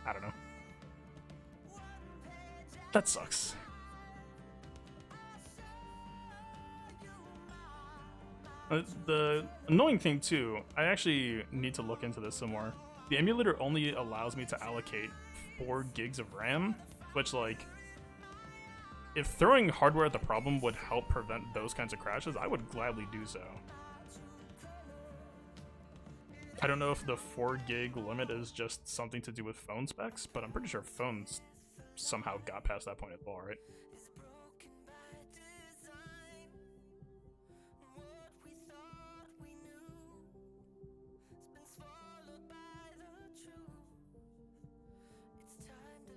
I don't know. That sucks. The annoying thing too, I actually need to look into this some more. The emulator only allows me to allocate 4 gigs of RAM, which, like, if throwing hardware at the problem would help prevent those kinds of crashes, I would gladly do so. I don't know if the 4 gig limit is just something to do with phone specs, but I'm pretty sure phones somehow got past that point as well, right?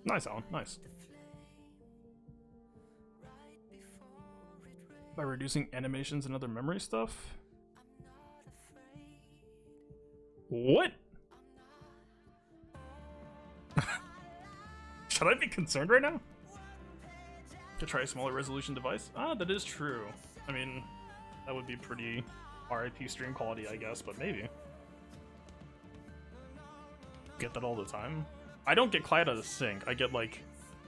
Nice, Alan. Nice. By reducing animations and other memory stuff? What? Should I be concerned right now? To try a smaller resolution device? Ah, that is true. I mean, that would be pretty RIP stream quality, I guess, but maybe. Get that all the time? I don't get client out of sync. I get, like,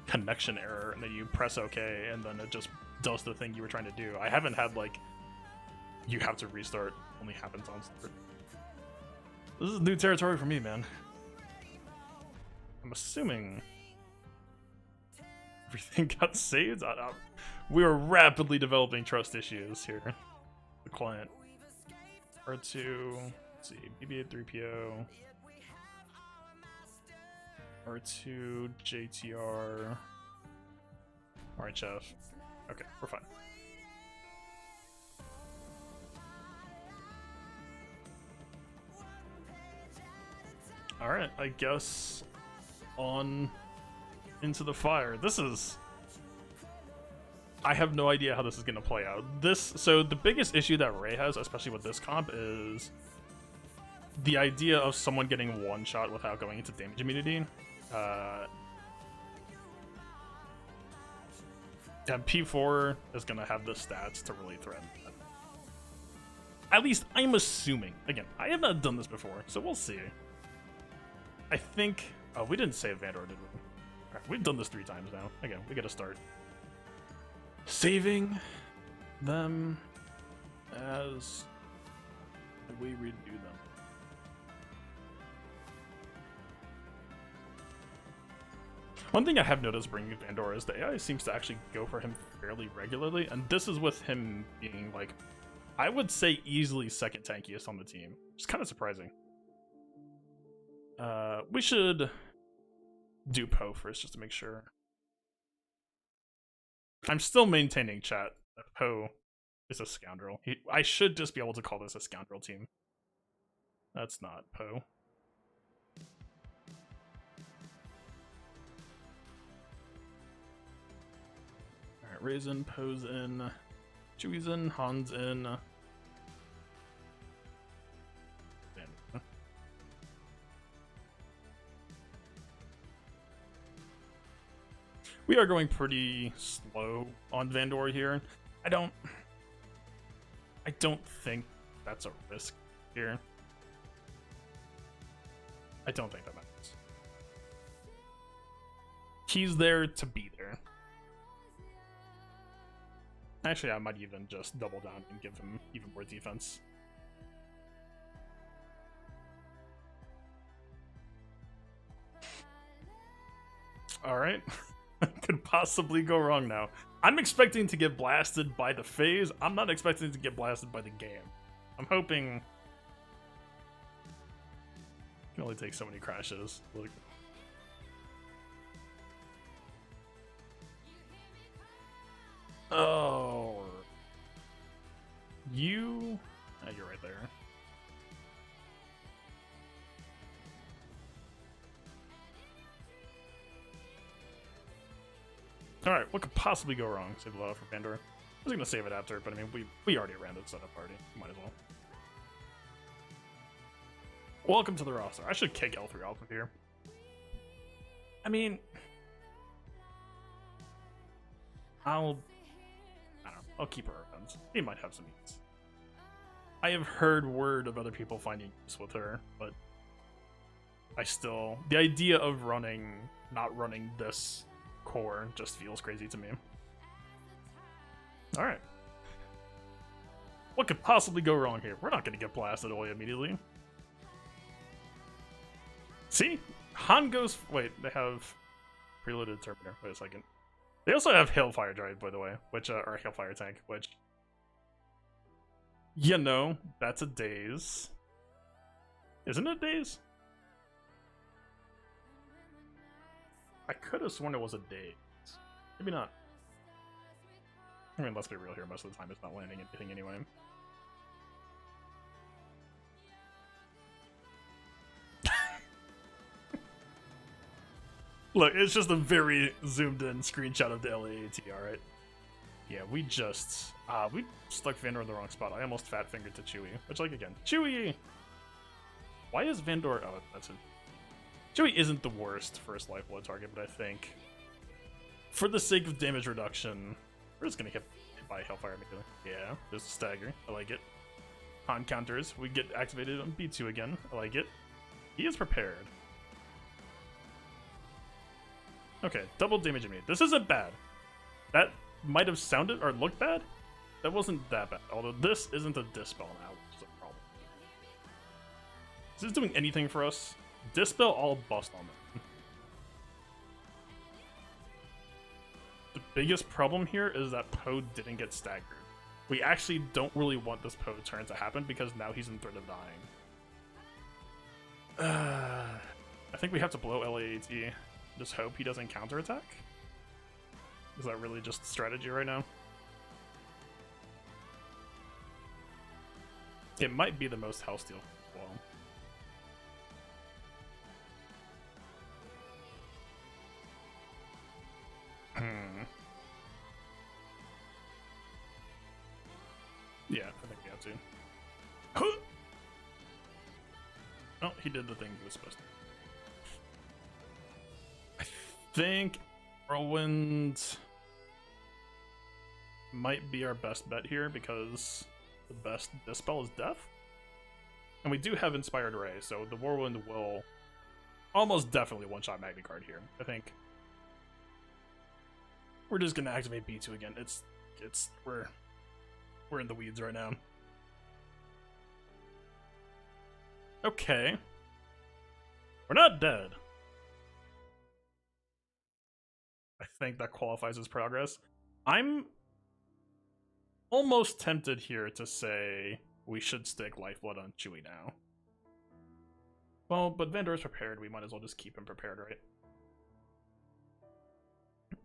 connection error, and then you press OK, and then it just does the thing you were trying to do. I haven't had, like, you have to restart. Only happens on start. This is new territory for me, man. I'm assuming Everything got saved. We were rapidly developing trust issues here. The client. R2. Let's see. BB8 3PO. R2 JTR. RHF. Okay, we're fine. Alright, I guess on into the fire. This is... I have no idea how this is going to play out. So the biggest issue that Ray has, especially with this comp, is the idea of someone getting one shot without going into damage immunity. And P4 is going to have the stats to really threaten that. At least I'm assuming. Again, I have not done this before, so we'll see. I think... Oh, we didn't save Vandor, did we? Alright, we've done this 3 times now. Again, we gotta start saving them as we redo them. One thing I have noticed bringing Vandor is the AI seems to actually go for him fairly regularly, and this is with him being, like, I would say easily second tankiest on the team. It's kind of surprising. We should do Poe first just to make sure. I'm still maintaining, chat, that Poe is a scoundrel. I should just be able to call this a scoundrel team. That's not Poe. Alright, Raisin, Poe's in, Chewie's in, Han's in. We are going pretty slow on Vandor here. I don't think that's a risk here. I don't think that matters. He's there to be there. Actually, I might even just double down and give him even more defense. Alright. Could possibly go wrong now. I'm expecting to get blasted by the phase. I'm not expecting to get blasted by the game. I'm hoping... It can only take so many crashes. Look. Oh. You... Oh, you're right there. Alright, what could possibly go wrong? Save a lot for Vandor. I was gonna save it after, but I mean, we already ran the setup party. Might as well. Welcome to the roster. I should kick L3 off of here. I mean... I don't know. I'll keep her around. He might have some use. I have heard word of other people finding use with her, but... I still... The idea of not running this core just feels crazy to me. Alright. What could possibly go wrong here? We're not going to get blasted away immediately. See? Han goes... Wait, they have preloaded Terminator. Wait a second. They also have Hailfire Drive, by the way, which, or Hailfire Tank, which... You know, that's a daze. Isn't it daze? I could have sworn it was a daze. Maybe not. I mean, let's be real here. Most of the time it's not landing anything anyway. Look, it's just a very zoomed in screenshot of the LAAT, alright? Yeah, we just... we stuck Vandor in the wrong spot. I almost fat fingered to Chewie. Which, like, again, Chewie! Why is Vandor... Oh, that's it. Chewie isn't the worst first lifeblood target, but I think for the sake of damage reduction, we're just gonna hit by Hellfire immediately. Yeah, there's a stagger. I like it. Han counters. We get activated on B2 again. I like it. He is prepared. Okay, double damage at me. This isn't bad. That might have sounded or looked bad. That wasn't that bad. Although this isn't a dispel now, which is a problem. Is this doing anything for us? Dispel all bust on them. biggest problem here is that Poe didn't get staggered. We actually don't really want this Poe turn to happen because now he's in threat of dying. I think we have to blow LAAT. Just hope he doesn't counterattack. Is that really just strategy right now? It might be the most health steal. Well, yeah, I think we have to. Oh, he did the thing he was supposed to. I think Whirlwind might be our best bet here because the best Dispel is Death. And we do have Inspired Ray, so the Whirlwind will almost definitely one-shot Magna Card here. I think we're just gonna activate B2 again. We're in the weeds right now. Okay. We're not dead. I think that qualifies as progress. I'm almost tempted here to say we should stick Lifeblood on Chewie now. Well, but Vandor's prepared. We might as well just keep him prepared, right?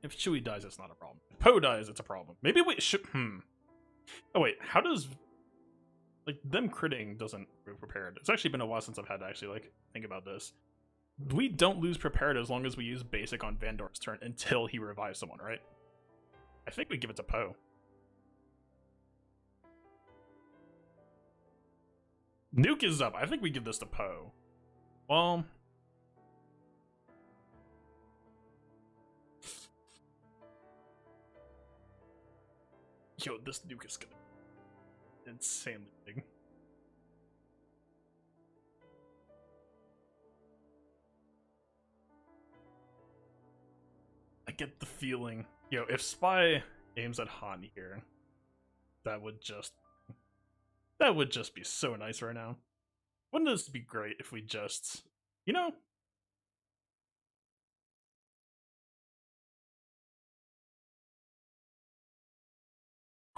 If Chewie dies, it's not a problem. If Poe dies, it's a problem. Maybe we should... Oh wait, how does... Like, them critting doesn't move prepared. It's actually been a while since I've had to actually, like, think about this. We don't lose prepared as long as we use basic on Vandor's turn until he revives someone, right? I think we give it to Poe. Nuke is up. I think we give this to Poe. Well... Yo, this nuke is gonna be insanely big. I get the feeling, yo, if Spy aims at Han here, that would just be so nice right now. Wouldn't this be great if we just, you know?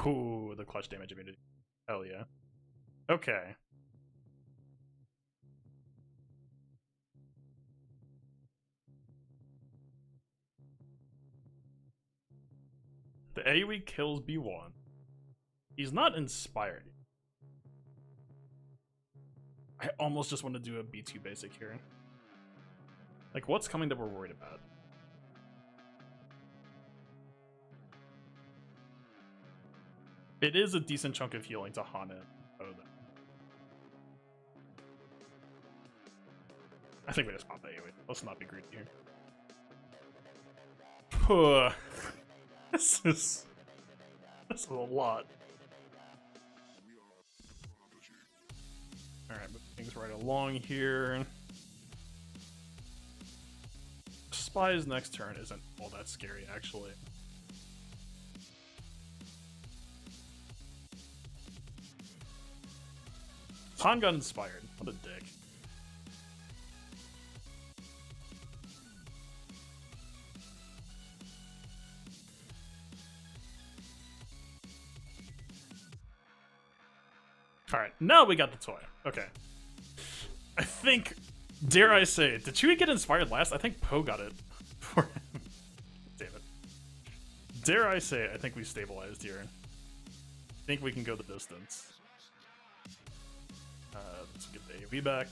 Ooh, the clutch damage immunity. Hell yeah. Okay. The AoE kills B1. He's not inspired. I almost just want to do a B2 basic here. Like, what's coming that we're worried about? It is a decent chunk of healing to Han and Poe, though. I think we just pop that AoE. Let's not be greedy here. This is a lot. Alright, moving things right along here. Spy's next turn isn't all that scary, actually. Han got inspired. What a dick. Alright, now we got the toy. Okay. I think, dare I say, did Chewie get inspired last? I think Poe got it for him. Damn it. Dare I say, I think we stabilized here. I think we can go the distance. Let's get the AoE back.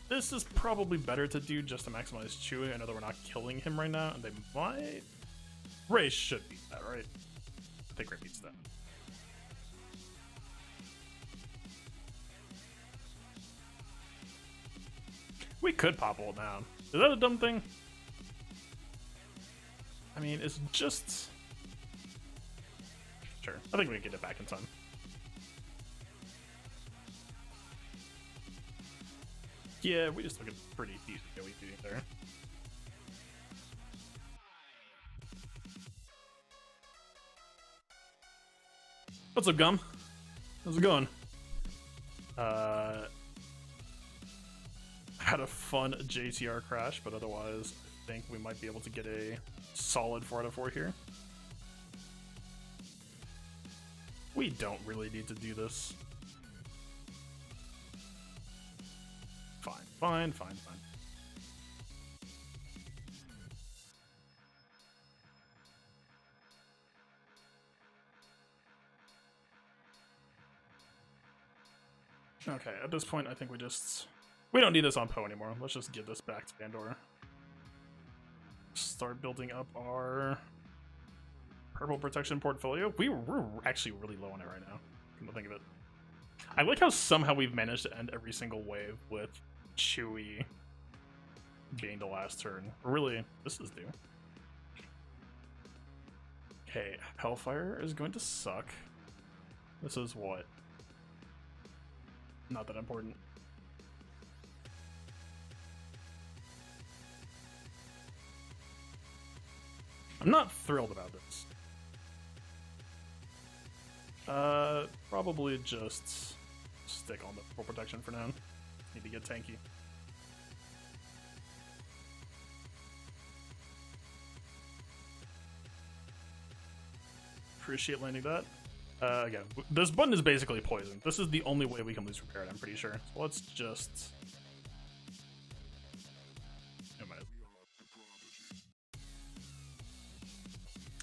This is probably better to do just to maximize Chewie. I know that we're not killing him right now, and they might... Ray should beat that, right? I think Ray beats that. We could pop ult now. Is that a dumb thing? I mean, it's just... Sure. I think we can get it back in time. Yeah, we just took a pretty decent AoE beating there. What's up, Gum? How's it going? Had a fun JTR crash, but otherwise, I think we might be able to get a solid 4 out of 4 here. We don't really need to do this. Fine, fine, fine, fine. Okay, at this point, I think we don't need this on Poe anymore. Let's just give this back to Pandora. Start building up our purple protection portfolio. We're actually really low on it right now, come to think of it. I like how somehow we've managed to end every single wave with Chewie being the last turn. Really, this is due. Okay, Hellfire is going to suck. This is what? Not that important. I'm not thrilled about this. Probably just stick on the full protection for now. Need to get tanky. Appreciate landing that. Again, this button is basically poison. This is the only way we can lose repair, I'm pretty sure. So let's just...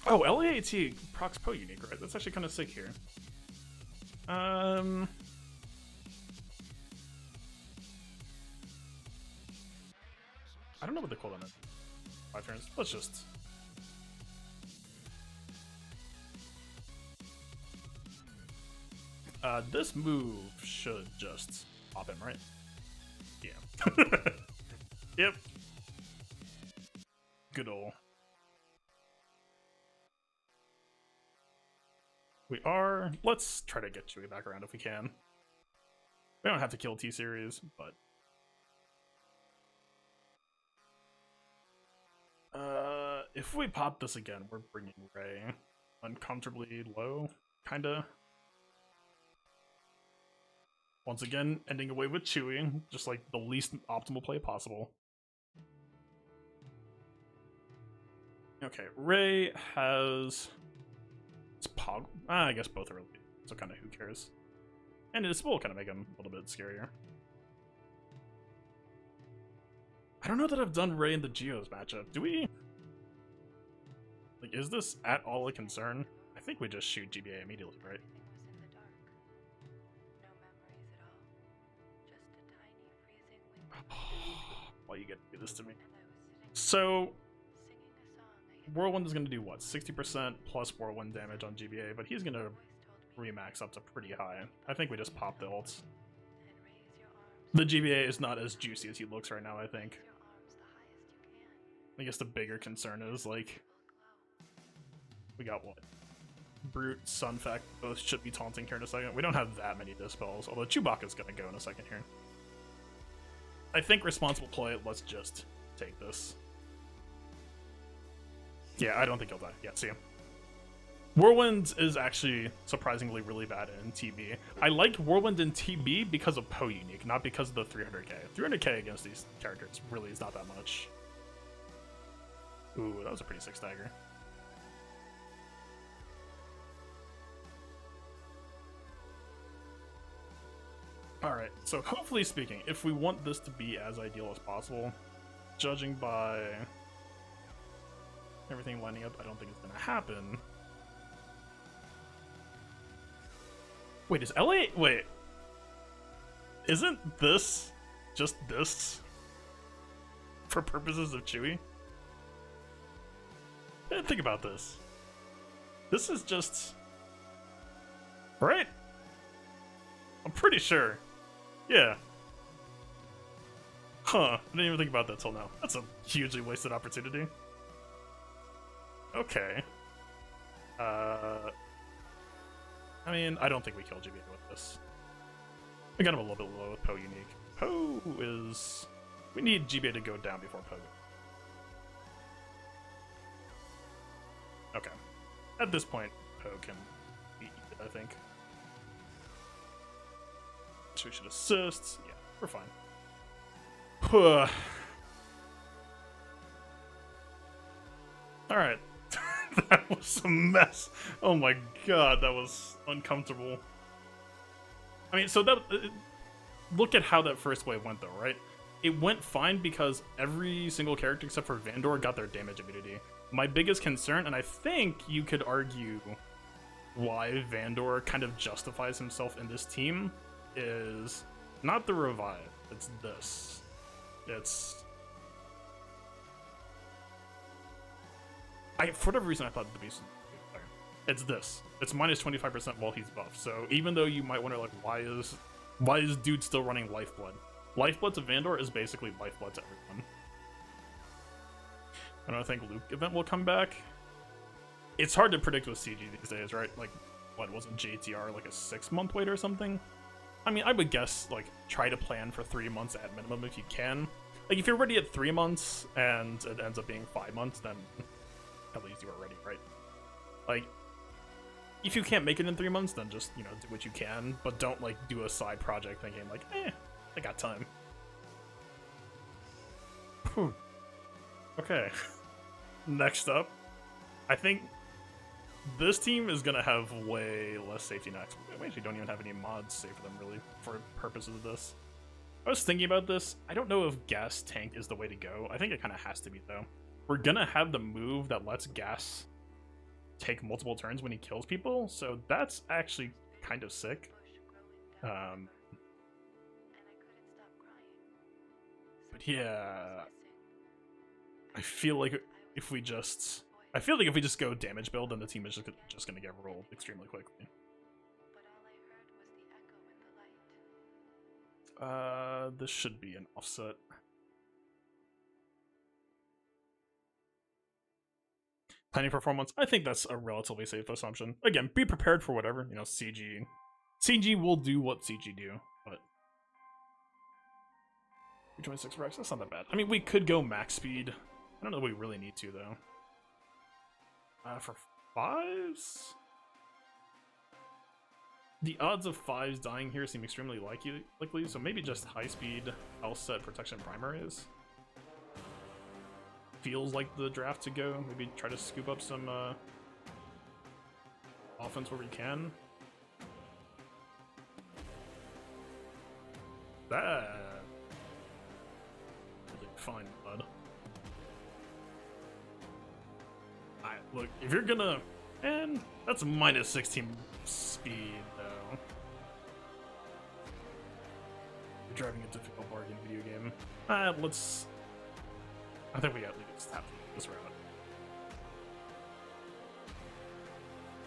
Oh, LAAT procs Poe unique, right? That's actually kind of sick here. I don't know what the cooldown is. 5 turns. Let's just... this move should just pop him, right? Yeah. Yep. Good ol'. We are. Let's try to get Chewie back around if we can. We don't have to kill T-Series, but... if we pop this again, we're bringing Rey uncomfortably low, kinda. Once again, ending away with Chewie, just like the least optimal play possible. Okay, Rey has... It's Pog... I guess both are elite, so kind of who cares. And this will kind of make him a little bit scarier. I don't know that I've done Rey in the Geos matchup. Do we? Like, is this at all a concern? I think we just shoot GBA immediately, right? Why you get to do this to me? So, Whirlwind is going to do what? 60% plus Whirlwind damage on GBA, but he's going to remax up to pretty high. I think we just pop the ults. The GBA is not as juicy as he looks right now, I think. I guess the bigger concern is, like, we got what? Brute, Sunfact, both should be taunting here in a second. We don't have that many dispels, although Chewbacca's going to go in a second here. I think responsible play, let's just take this. Yeah, I don't think he'll die. Yeah, see him. Whirlwind is actually surprisingly really bad in TB. I like Whirlwind in TB because of Poe unique, not because of the 300k. 300k against these characters really is not that much. Ooh, that was a pretty sick stagger. Alright, so hopefully speaking, if we want this to be as ideal as possible, judging by everything lining up, I don't think it's gonna happen. Wait, is LA... Wait. Isn't this just this? For purposes of Chewie? I didn't think about this. This is just... Right? I'm pretty sure. Yeah. Huh. I didn't even think about that till now. That's a hugely wasted opportunity. Okay. I mean, I don't think we kill GBA with this. We got him a little bit low with Poe unique. Poe is... We need GBA to go down before Poe. Okay. At this point, Poe can beat it, I think. So we should assist. Yeah, we're fine. Alright. That was a mess. Oh my god, that was uncomfortable. I mean, so that... look at how that first wave went, though, right? It went fine because every single character except for Vandor got their damage immunity. My biggest concern, and I think you could argue why Vandor kind of justifies himself in this team, is not the revive, it's this. For whatever reason, I thought the beast was better. It's this. It's minus 25% while he's buffed. So even though you might wonder, like, why is dude still running Lifeblood? Lifeblood to Vandor is basically Lifeblood to everyone. I don't think Luke event will come back. It's hard to predict with CG these days, right? Like, what, wasn't JTR like a 6-month wait or something? I mean, I would guess, like, try to plan for 3 months at minimum if you can. Like, if you're ready at 3 months and it ends up being 5 months, then at least you are ready, right? Like, if you can't make it in 3 months, then just, you know, do what you can, but don't, like, do a side project thinking, like, I got time. Whew. Okay. Next up, I think this team is gonna have way less safety nets. We actually don't even have any mods saved for them, really, for purposes of this. I was thinking about this. I don't know if gas tank is the way to go. I think it kind of has to be, though. We're gonna have the move that lets gas take multiple turns when he kills people, so that's actually kind of sick. But yeah, I feel like if we just go damage build, then the team is just gonna get rolled extremely quickly. This should be an offset. Planning performance, I think that's a relatively safe assumption. Again, be prepared for whatever, you know, CG will do what CG do, but 26 Rex, that's not that bad. I mean, we could go max speed. I don't know if we really need to, though. For 5s? The odds of 5s dying here seem extremely likely, so maybe just high speed, health set, protection primaries. Feels like the draft to go. Maybe try to scoop up some offense where we can. That really fine, bud. Alright, look, if you're gonna, and that's minus 16 speed though. You're driving a difficult bargain video game. Let's. I think we at least have to do this route.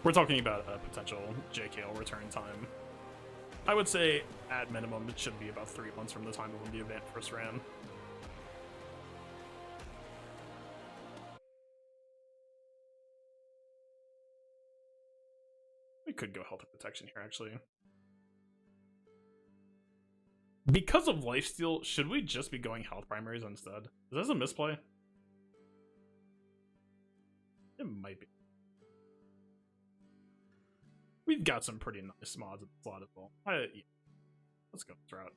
We're talking about a potential JKL return time. I would say, at minimum, it should be about 3 months from the time of when the event first ran. We could go health and protection here, actually. Because of lifesteal, should we just be going health primaries instead? Is this a misplay? It might be. We've got some pretty nice mods at the slot as well. Yeah. Let's go this route.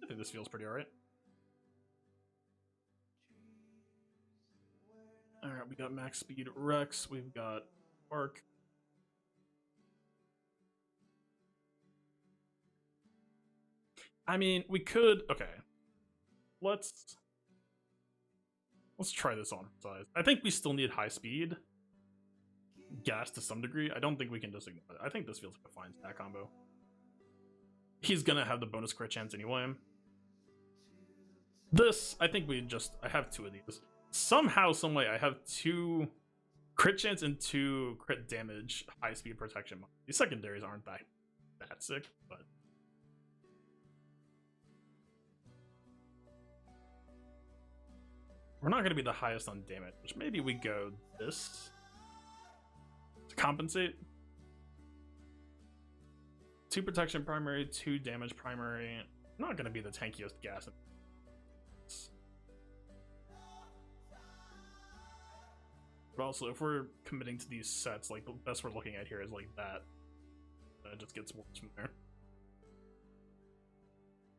I think this feels pretty alright. Alright, we got max speed Rex, we've got Arc. I mean, we could, okay. Let's try this on size. I think we still need high speed. Gas to some degree. I don't think we can just ignore it. I think this feels like a fine stack combo. He's gonna have the bonus crit chance anyway. This, I think I have 2 of these. Somehow, someway, I have 2 crit chance and 2 crit damage high speed protection. These secondaries aren't that sick, but we're not gonna be the highest on damage, which maybe we go this to compensate. 2 protection primary, 2 damage primary. Not gonna be the tankiest gas. But also, if we're committing to these sets, like, the best we're looking at here is, like, that. And it just gets worse from there.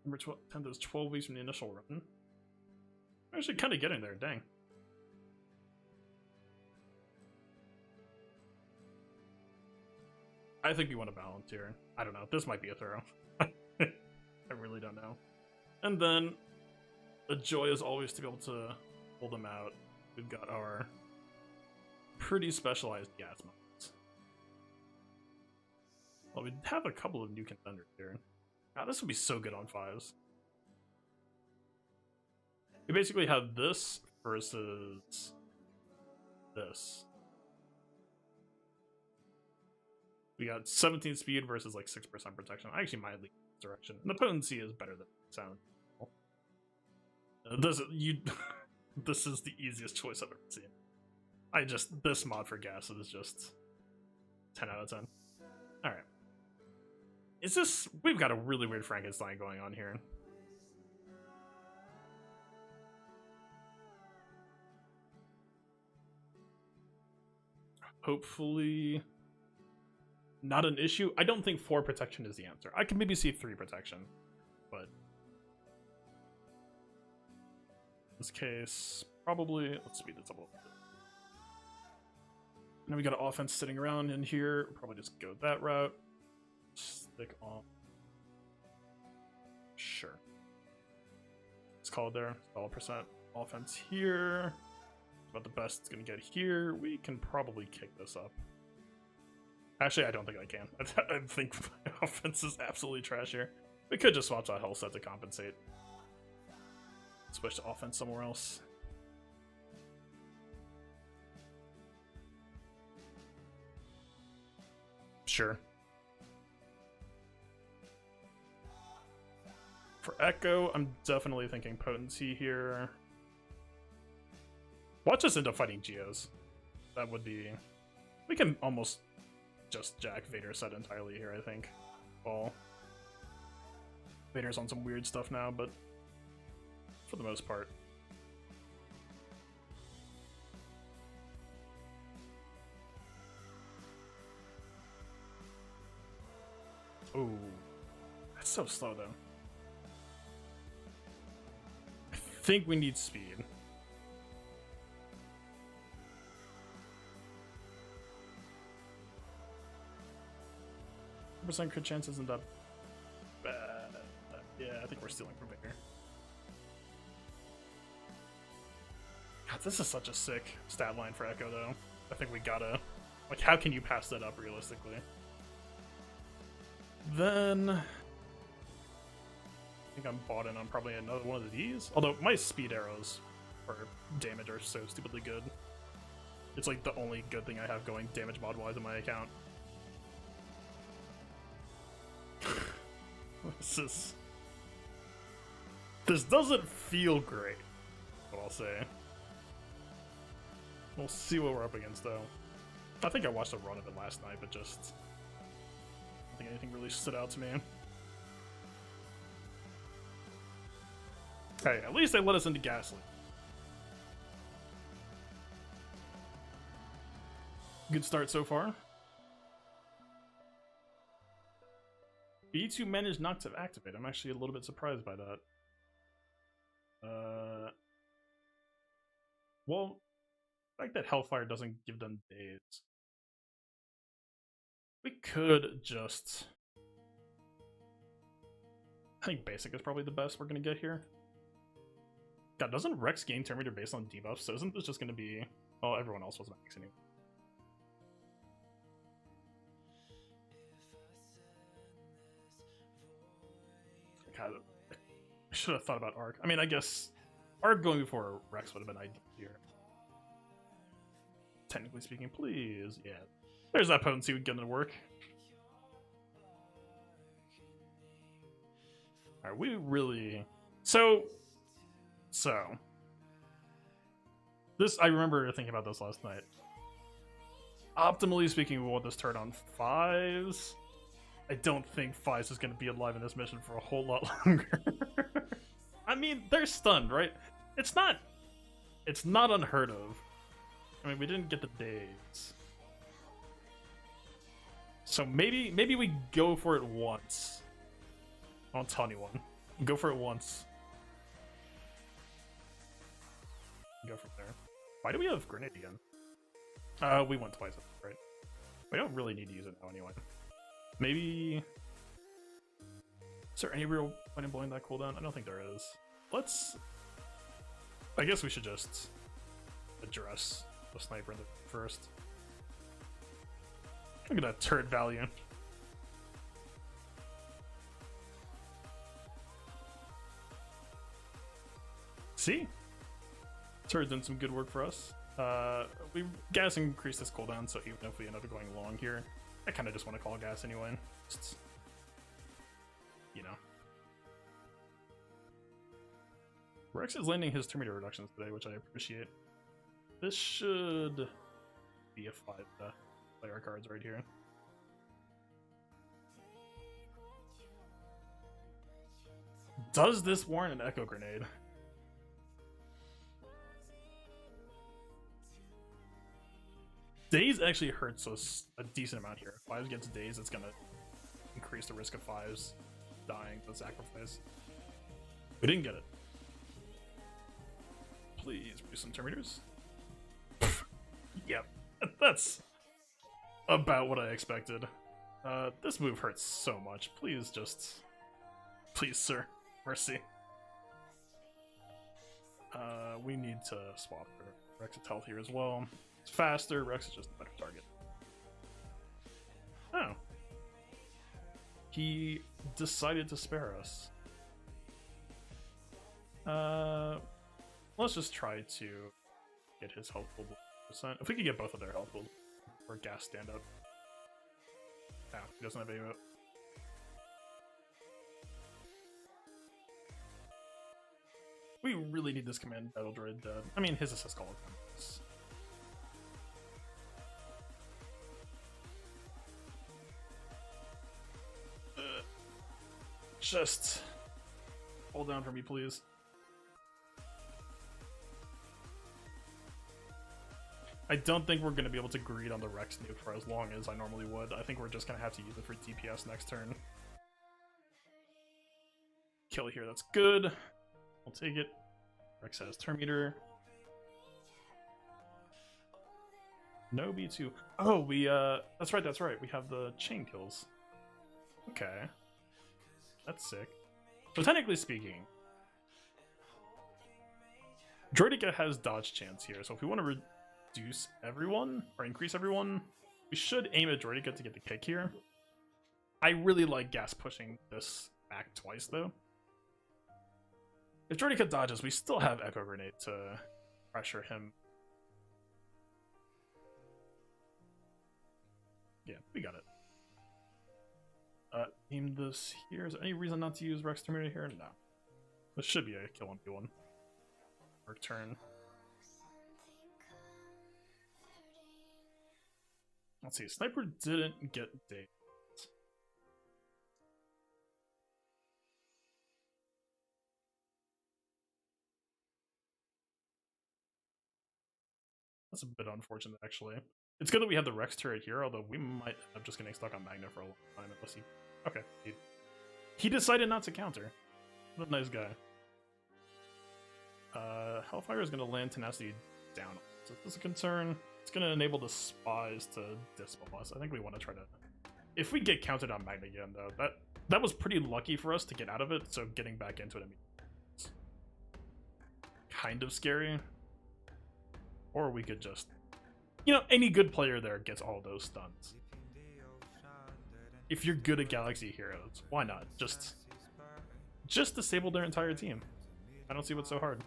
Number 10 does 12 weeks from the initial run. I'm actually kind of getting there, dang. I think we want to balance here. I don't know. This might be a throw. I really don't know. And then, the joy is always to be able to pull them out. We've got our pretty specialized gas mods. Well, we have a couple of new contenders here. God, this would be so good on 5s. We basically have this versus this. We got 17 speed versus like 6% protection. I actually might lean this direction. And the potency is better than sound. This is the easiest choice I've ever seen. This mod for gas is just 10 out of 10. Alright. We've got a really weird Frankenstein going on here. Hopefully not an issue. I don't think 4 protection is the answer. I can maybe see 3 protection, but in this case, probably, let's speed this up a little bit. Now we got an offense sitting around in here. Probably just go that route. Stick on. Sure. It's called there. $1% offense here. About the best it's gonna get here. We can probably kick this up. Actually, I don't think I can. I think my offense is absolutely trash here. We could just swap that health set to compensate. Switch to offense somewhere else. Sure. For Echo, I'm definitely thinking potency here. Watch us end up fighting Geos. That would be... We can almost just jack Vader's set entirely here, I think. Well, Vader's on some weird stuff now, but for the most part. Ooh, that's so slow though. I think we need speed. Percent crit chance isn't that bad. Yeah, I think we're stealing from Vader. God, this is such a sick stat line for Echo, though. I think we gotta... Like, how can you pass that up realistically? Then... I think I'm bought in on probably another one of these. Although, my speed arrows for damage are so stupidly good. It's like the only good thing I have going damage mod-wise in my account. This doesn't feel great, what I'll say. We'll see what we're up against, though. I think I watched a run of it last night, but just... I don't think anything really stood out to me. Hey, at least they let us into Gasly. Good start so far. B2 managed not to activate. I'm actually a little bit surprised by that. Well, the fact that Hellfire doesn't give them days. We could just... I think basic is probably the best we're going to get here. God, doesn't Rex gain turn meter based on debuffs? So isn't this just going to be... Oh, everyone else was max anyway. God, I should have thought about Arc. I mean, I guess Arc going before Rex would have been ideal here. Technically speaking, please. Yeah. There's that potency we get to work. Alright, we really... So... This, I remember thinking about this last night. Optimally speaking, we want this turn on 5s. I don't think 5s is going to be alive in this mission for a whole lot longer. I mean, they're stunned, right? It's not unheard of. I mean, we didn't get the days. So maybe we go for it once. I won't tell anyone. Go for it once. Go from there. Why do we have grenade again? We went twice, right? We don't really need to use it now anyway. Maybe... Is there any real point in blowing that cooldown? I don't think there is. Let's... I guess we should just address the sniper first. Look at that turret value. See? Turret doing some good work for us. We gas increased this cooldown, so even if we end up going long here, I kind of just want to call gas anyway. Just, you know. Rex is landing his turn meter reductions today, which I appreciate. This should be a 5 player cards right here. Does this warrant an echo grenade? Daze actually hurts us a decent amount here. If 5s gets Daze, it's gonna increase the risk of 5s dying to sacrifice. We didn't get it. Please produce some terminators. Yep, that's about what I expected. This move hurts so much. Please just... Please, sir. Mercy. We need to swap for Rex's health here as well. It's faster, Rex is just a better target. Oh. He decided to spare us. Let's just try to get his health pool 100%. If we could get both of their health pools or gas stand up. No, he doesn't have any emote. We really need this command battle droid dead. I mean, his assist call is just hold down for me, please. I don't think we're going to be able to greed on the Rex nuke for as long as I normally would. I think we're just going to have to use it for DPS next turn. Kill here, that's good. I'll take it. Rex has turn meter. No B2. Oh, we, that's right. We have the chain kills. Okay. That's sick. So technically speaking, Droideka has dodge chance here, so if we want to reduce everyone, or increase everyone, we should aim at Droideka to get the kick here. I really like gas pushing this back twice, though. If Droideka dodges, we still have Echo Grenade to pressure him. Yeah, we got it. Aim this here. Is there any reason not to use Rex Terminator here? No. This should be a kill 1v1. Work turn. Let's see. Sniper didn't get dazed. That's a bit unfortunate, actually. It's good that we have the Rex turret here, although we might end up just getting stuck on Magna for a long time unless he... Okay. He decided not to counter. What a nice guy. Hellfire is going to land Tenacity down. So if this is a concern, it's going to enable the spies to dispel us. I think we want to try to... If we get countered on Magna again, though, that was pretty lucky for us to get out of it, so getting back into it is kind of scary. Or we could just... You know, any good player there gets all those stuns. If you're good at Galaxy Heroes, why not? Just disable their entire team. I don't see what's so hard.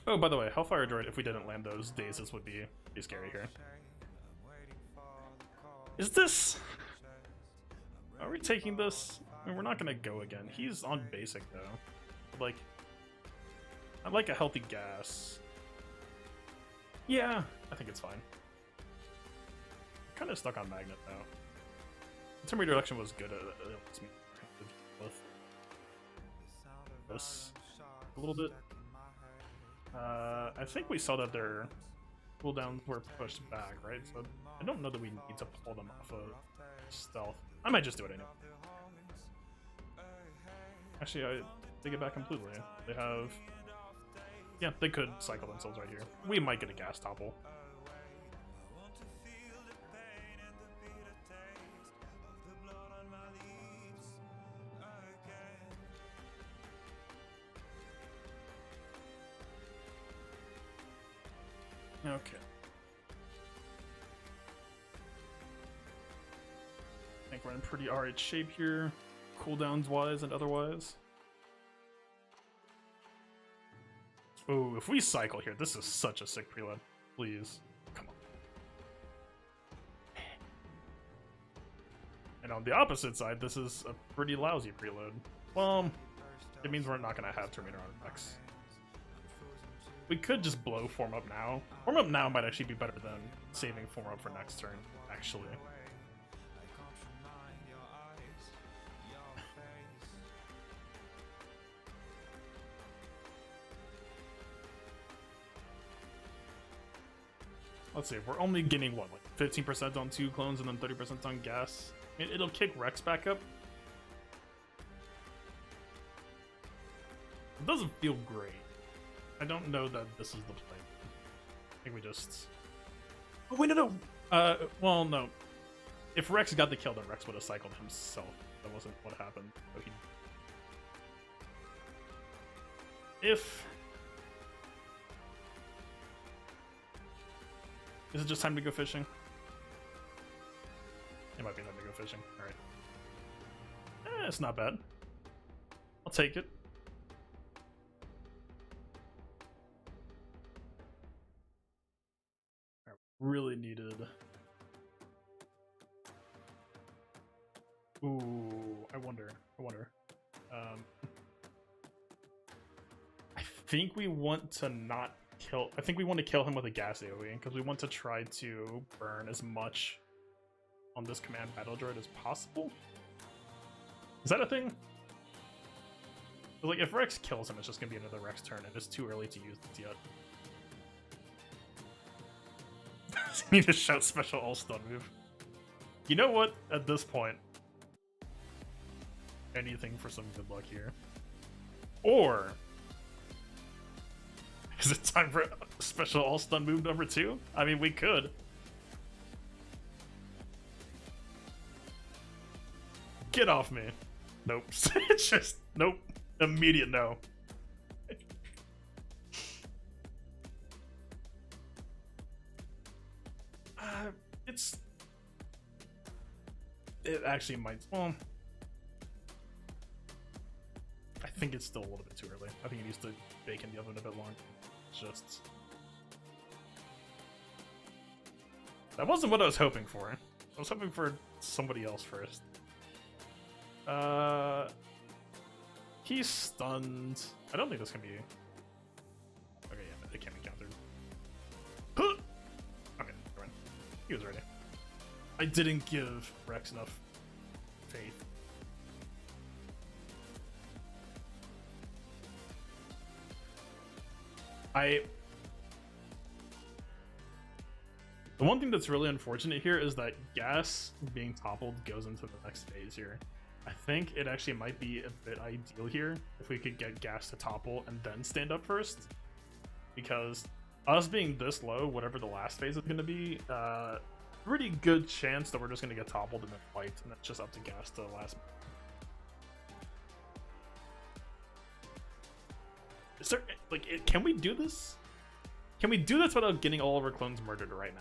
Oh, by the way, Hellfire Droid, if we didn't land those dazes, would be scary here. Is this... Are we taking this? I mean, we're not gonna go again. He's on basic, though. Like... I like a healthy gas. Yeah, I think it's fine. Kind of stuck on Magnet, though. The Terminator Reduction was good at it. this a little bit. I think we saw that their cooldowns were pushed back, right? So I don't know that we need to pull them off of stealth. I might just do it anyway. Actually, I take it back completely. They have... Yeah, they could cycle themselves right here. We might get a gas topple. Okay. I think we're in pretty alright shape here, cooldowns wise and otherwise. Oh, if we cycle here, this is such a sick preload. Please. Come on. And on the opposite side, this is a pretty lousy preload. Well, it means we're not going to have Terminator on Rex. We could just blow Form Up now. Form Up now might actually be better than saving Form Up for next turn, actually. Let's see, we're only getting, what, like 15% on 2 clones and then 30% on gas? I mean, it'll kick Rex back up. It doesn't feel great. I don't know that this is the play. I think we just... Oh, wait, no! Well, no. If Rex got the kill, then Rex would have cycled himself. That wasn't what happened. So If... Is it just time to go fishing? It might be time to go fishing. Alright. It's not bad. I'll take it. Really needed. Ooh, I wonder. I think we want to not kill. I think we want to kill him with a gas AoE because we want to try to burn as much on this command battle droid as possible. Is that a thing? Like, if Rex kills him, it's just gonna be another Rex turn, and it's too early to use this yet. Need to shout special all-stun move. You know what? At this point, anything for some good luck here. Or is it time for special all-stun move number 2? I mean, we could. Get off me. Nope. It's just nope. Immediate no. It actually might. Well, I think it's still a little bit too early. I think it needs to bake in the oven a bit longer. Just that wasn't what I was hoping for. I was hoping for somebody else first. He's stunned. I don't think this can be. Okay, yeah, it can be countered. Okay, never mind. He was ready. I didn't give Rex enough faith. The one thing that's really unfortunate here is that gas being toppled goes into the next phase here. I think it actually might be a bit ideal here if we could get gas to topple and then stand up first. Because us being this low, whatever the last phase is going to be, pretty good chance that we're just going to get toppled and then fight, and that's just up to gas to the last. Is there, like, can we do this? Can we do this without getting all of our clones murdered right now?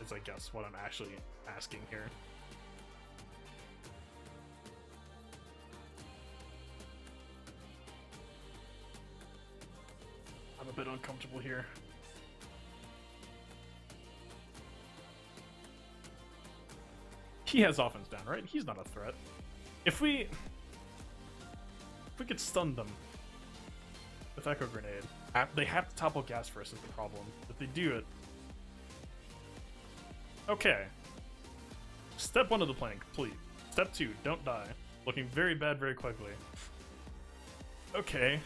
Is I guess what I'm actually asking here. I'm a bit uncomfortable here. He has offense down, right? He's not a threat. If we could stun them with Echo Grenade, they have to topple gas first is the problem. If they do it... Okay. Step 1 of the plan, complete. Step 2, don't die. Looking very bad very quickly. Okay,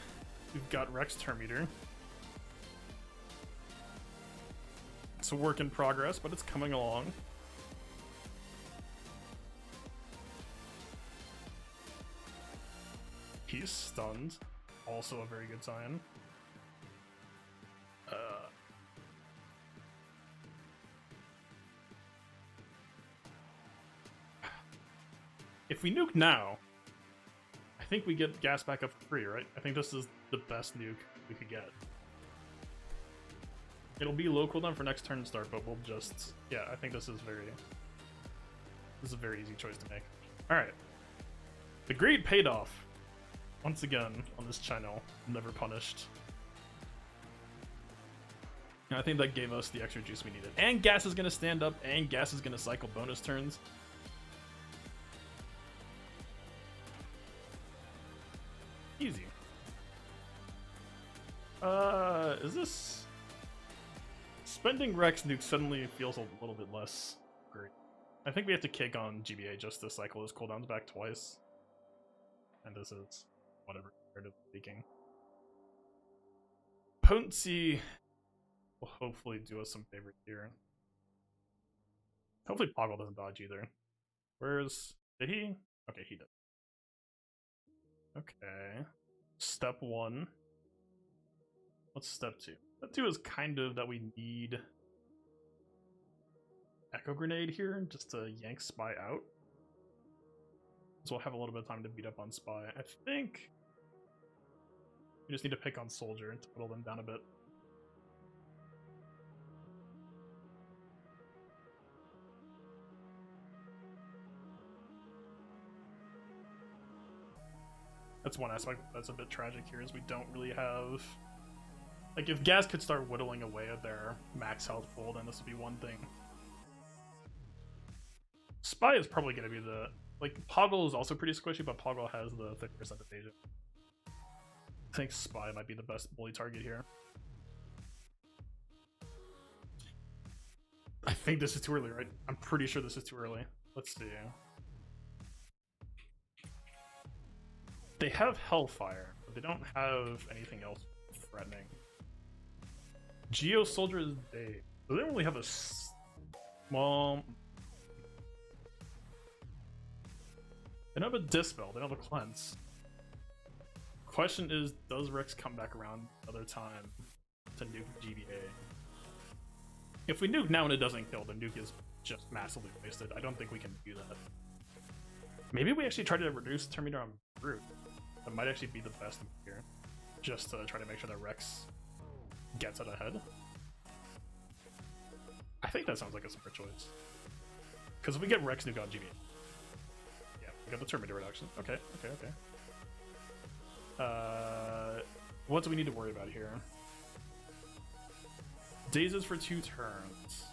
we've got Rex Termeter. It's a work in progress, but it's coming along. He's stunned. Also a very good sign. If we nuke now, I think we get gas back up to 3, right? I think this is the best nuke we could get. It'll be low cooldown for next turn start, but we'll just... Yeah, I think this is a very easy choice to make. Alright. The greed paid off. Once again, on this channel. Never punished. And I think that gave us the extra juice we needed. And Gas is going to stand up, and Gas is going to cycle bonus turns. Easy. Is this... Spending Rex nuke suddenly feels a little bit less great. I think we have to kick on GBA just to cycle his cooldowns back twice. And this is whatever, comparatively speaking. Potency will hopefully do us some favors here. Hopefully Poggle doesn't dodge either. Did he? Okay, he did. Okay. Step 1. What's step 2? Step 2 is kind of that we need Echo Grenade here just to yank Spy out. So we'll have a little bit of time to beat up on Spy. I think we just need to pick on Soldier to whittle them down a bit. That's one aspect that's a bit tragic here, is we don't really have... Like, if Gas could start whittling away at their max health pool, then this would be one thing. Spy is probably going to be the... Like, Poggle is also pretty squishy, but Poggle has the 50% evasion. I think Spy might be the best bully target here. I think this is too early, right? I'm pretty sure this is too early. Let's see. They have Hellfire, but they don't have anything else threatening. Geo Soldier is Day. So they don't really have a small... They don't have a Dispel, they don't have a Cleanse. Question is, does Rex come back around another time to nuke GBA? If we nuke now and it doesn't kill, the nuke is just massively wasted. I don't think we can do that. Maybe we actually try to reduce Terminator on Brute. That might actually be the best here. Just to try to make sure that Rex gets it ahead. I think that sounds like a smart choice. Because if we get Rex nuke on GBA. Yeah, we got the Terminator reduction. Okay. What do we need to worry about here? Dazes for 2 turns.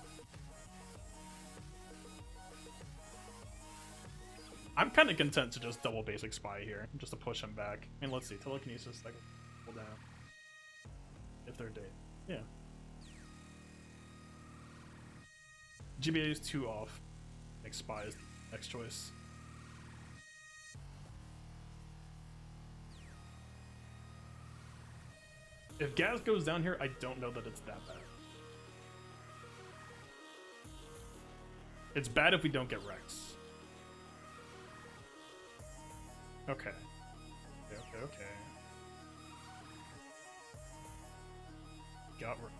I'm kind of content to just double basic Spy here, just to push him back. I mean, let's see, telekinesis, like, pull down. If they're dead. Yeah. GBA is 2 off. Make Spy is the next choice. If Gaz goes down here, I don't know that it's that bad. It's bad if we don't get Rex. Okay. Okay. Got Rex.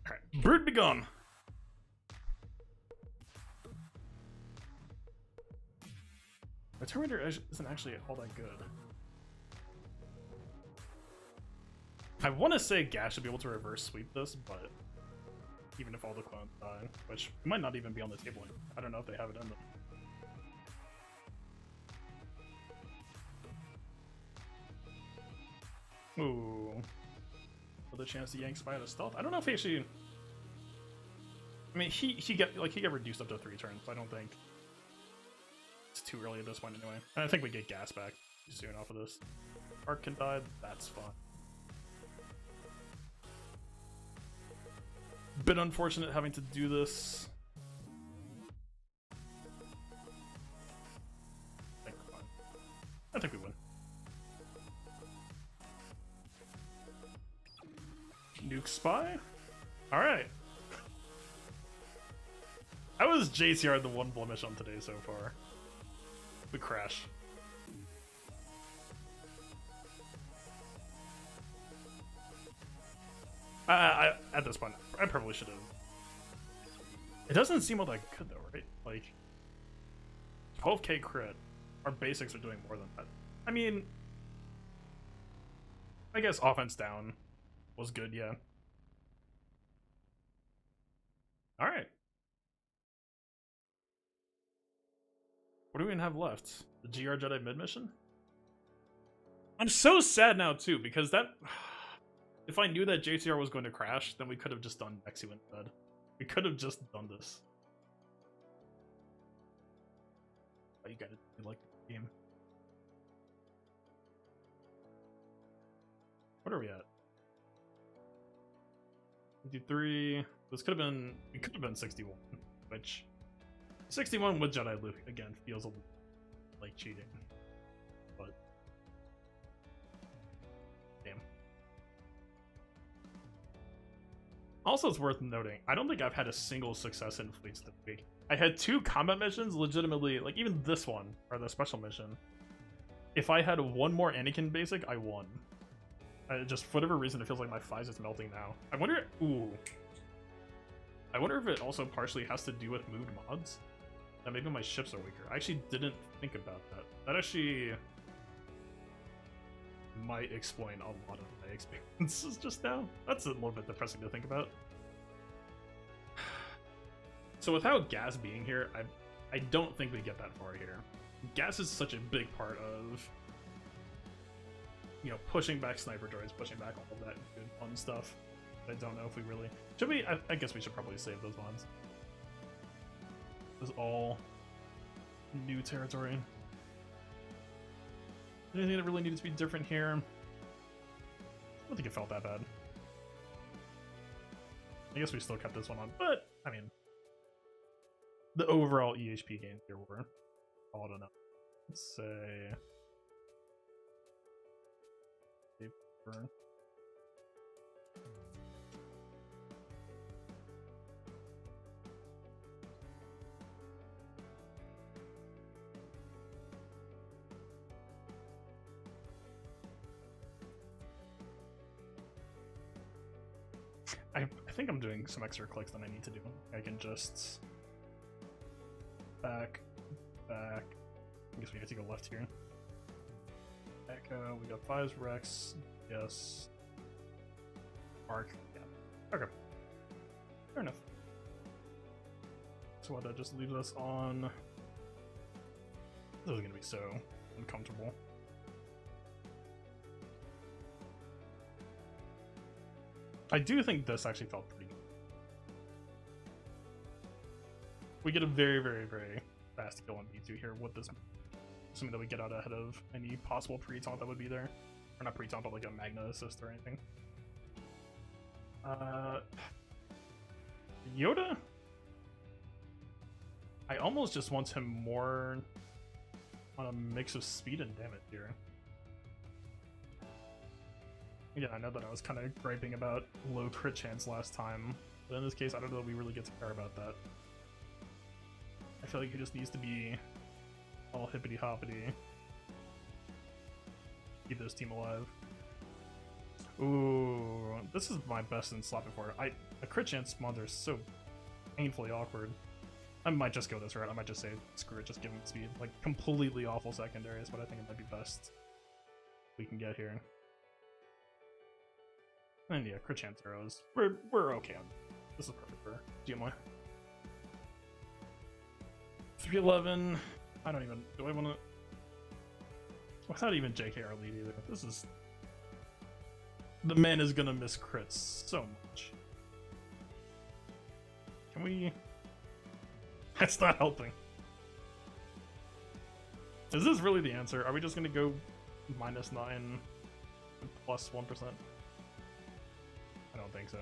Alright, Brood be gone! The Terminator isn't actually all that good. I want to say Gas should be able to reverse sweep this, but even if all the clones die, which might not even be on the table anymore. I don't know if they have it in them. Ooh. For the chance to yank Spy out of stealth. I don't know if he actually... I mean, he get reduced up to 3 turns, so I don't think it's too early at this point anyway. And I think we get Gas back soon off of this. Arc can die, that's fine. Bit unfortunate having to do this. I think we win. Nuke Spy? Alright. How is JCR the one blemish on today so far? We crash. At this point, I probably should have. It doesn't seem all that good though, right? Like, 12k crit. Our basics are doing more than that. I mean, I guess offense down was good, yeah. Alright. What do we even have left? The GR Jedi mid mission? I'm so sad now too, because that... If I knew that JCR was going to crash, then we could have just done Nexu instead. We could have just done this. Oh, you gotta like the game. What are we at? 53. This could have been... It could have been 61, which... 61 with Jedi Luke, again, feels a little like cheating. But... Damn. Also, it's worth noting, I don't think I've had a single success in fleets this week. I had 2 combat missions, legitimately, like even this one, or the special mission. If I had one more Anakin basic, I won. Just for whatever reason, it feels like my Fize is melting now. I wonder... Ooh. I wonder if it also partially has to do with mood mods. That maybe my ships are weaker. I actually didn't think about that. That actually might explain a lot of my experiences just now. That's a little bit depressing to think about. So without gas being here, I don't think we get that far here. Gas is such a big part of, you know, pushing back sniper droids, pushing back all of that good fun stuff. I don't know if we really... Should we? I guess we should probably save those mods. This is all new territory. Anything that really needed to be different here? I don't think it felt that bad. I guess we still kept this one on, but, I mean... The overall EHP gains here were solid enough. Let's say... Burn. I think I'm doing some extra clicks than I need to do. I can just back. I guess we have to go left here. Echo, we got 5 Rex, yes. Arc, yeah. Okay. Fair enough. So what, that just leaves us on... This is gonna be so uncomfortable. I do think this actually felt pretty good. We get a very, very, very fast kill on B2 here with this, assuming that we get out ahead of any possible pre-taunt that would be there. Or not pre-taunt, but like a Magna assist or anything. Yoda? I almost just want him more on a mix of speed and damage here. Yeah, I know that I was kind of griping about low crit chance last time, but in this case, I don't know that we really get to care about that. I feel like he just needs to be all hippity-hoppity. Keep this team alive. Ooh, this is my best in slot before. A crit chance mods are so painfully awkward. I might just go this route. I might just say, screw it, just give him speed. Like, completely awful secondaries, but I think it might be best we can get here. And yeah, crit chance arrows. We're okay on this. Is perfect for GMY. 311. I don't even... Do I want to... Without even JKR lead either. This is... The man is gonna miss crits so much. Can we... That's not helping. Is this really the answer? Are we just gonna go -9 plus 1%? I don't think so.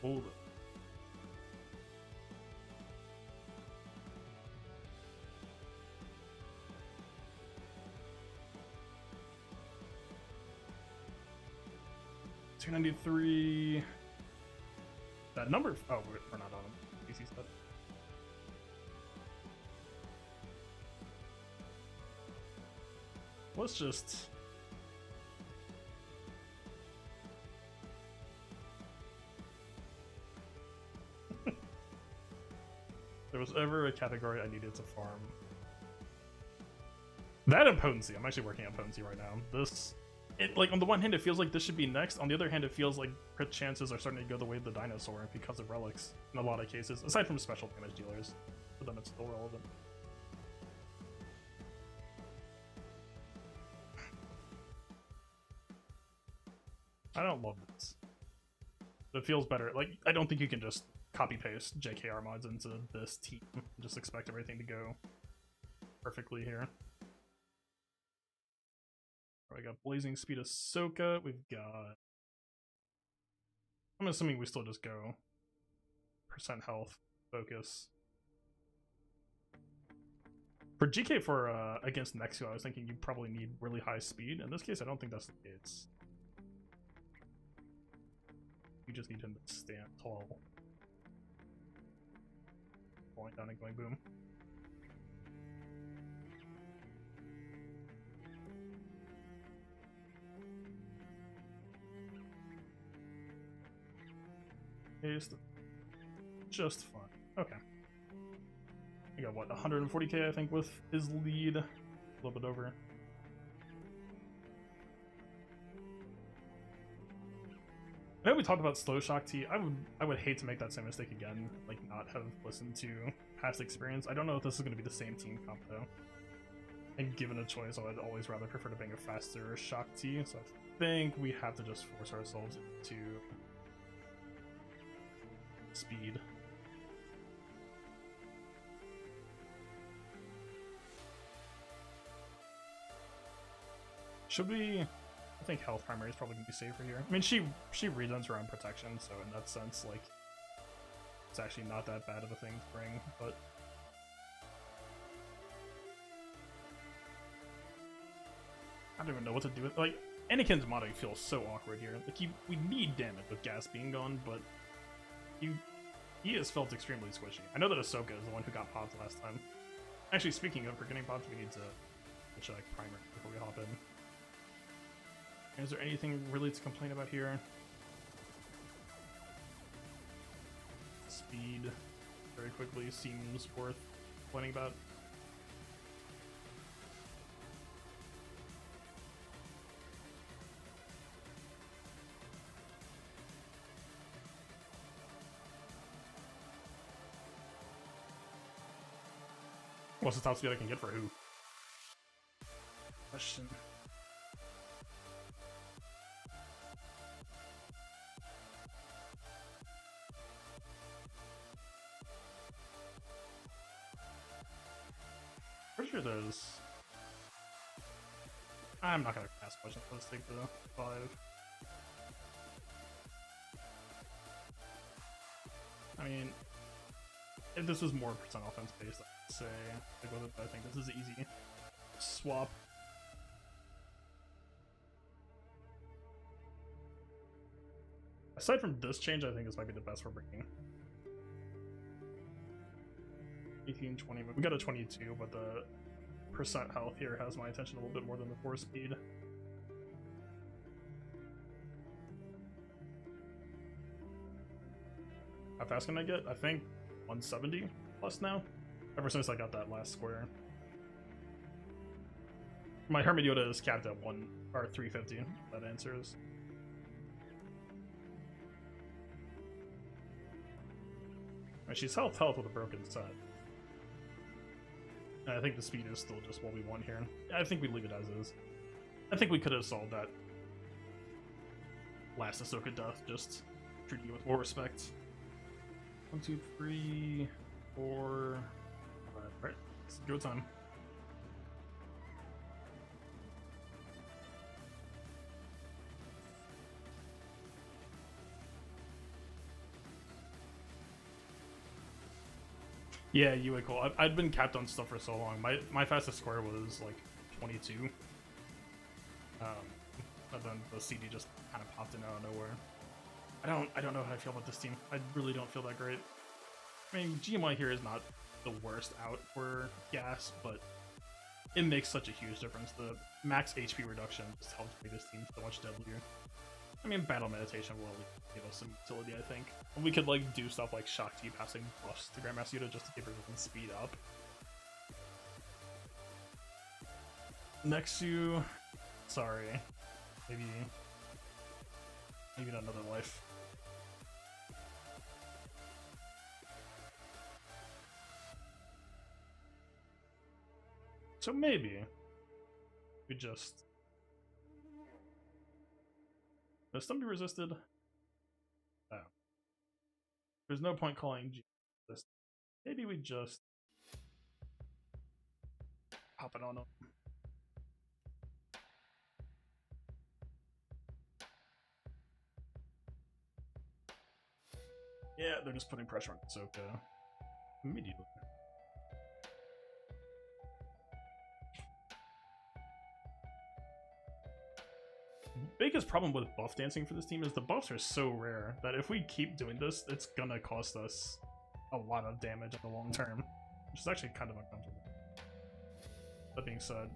Hold up. $293. That number. Oh, we're not on PC stuff. Let's just. There was ever a category I needed to farm. That and potency. I'm actually working on potency right now. This, like on the one hand, it feels like this should be next. On the other hand, it feels like crit chances are starting to go the way of the dinosaur because of relics in a lot of cases, aside from special damage dealers. For them, it's still relevant. I don't love this. It feels better. Like, I don't think you can just copy paste JKR mods into this team and just expect everything to go perfectly here. We got Blazing Speed Ahsoka. We've got. I'm assuming we still just go percent health focus. For GK for against Nexu, I was thinking you probably need really high speed. In this case, I don't think that's the case. You just need him to stand tall. Going down and going boom. Just fun. Okay. We got what, 140k I think with his lead. A little bit over. I know we talked about slow shock T. I would hate to make that same mistake again, like not have listened to past experience. I don't know if this is going to be the same team comp though. And given a choice, I would always rather prefer to bang a faster shock T. So I think we have to just force ourselves to speed. Should we? I think health primary is probably gonna be safer here. I mean, she regens her own protection, so in that sense, like, it's actually not that bad of a thing to bring. But I don't even know what to do with, like, Anakin's modding feels so awkward here. Like, we need damage with gas being gone, but he has felt extremely squishy. I know that Ahsoka is the one who got popped last time. Actually, speaking of for getting popped, we need to check primer before we hop in. Is there anything really to complain about here? Speed, very quickly, seems worth complaining about. What's the top speed I can get for who? Question. Pretty sure there's. I'm not gonna ask questions. Let's take the 5. I mean, if this was more percent offense based, I'd say I'd go with it, but I think this is easy swap. Aside from this change, I think this might be the best we're bringing. 18, 20, we got a 22, but the percent health here has my attention a little bit more than the 4 speed. How fast can I get? I think 170 plus now, ever since I got that last square. My Hermit Yoda is capped at 350. That answers. And she's health with a broken set. And I think the speed is still just what we want here. I think we leave it as is. I think we could have solved that last Ahsoka death, just treating it with more respect. 1, 2, 3, 4. Alright, it's go time. Yeah, you would call. I'd been capped on stuff for so long. My fastest score was like 22. But then the CD just kind of popped in out of nowhere. I don't know how I feel about this team. I really don't feel that great. I mean, GMY here is not the worst out for gas, but it makes such a huge difference. The max HP reduction just helps make this team so much deadlier. I mean, Battle Meditation will give us some utility, I think. And we could like do stuff like Shock T passing buffs to Grandmaster Yuta just to give everything speed up. Nexu, sorry, maybe not another life. So maybe we just does somebody resisted? Oh. There's no point calling G this. Maybe we just pop it on them. Yeah, they're just putting pressure on Ahsoka immediately. Biggest problem with buff dancing for this team is the buffs are so rare that if we keep doing this, it's gonna cost us a lot of damage in the long term, which is actually kind of uncomfortable. That being said,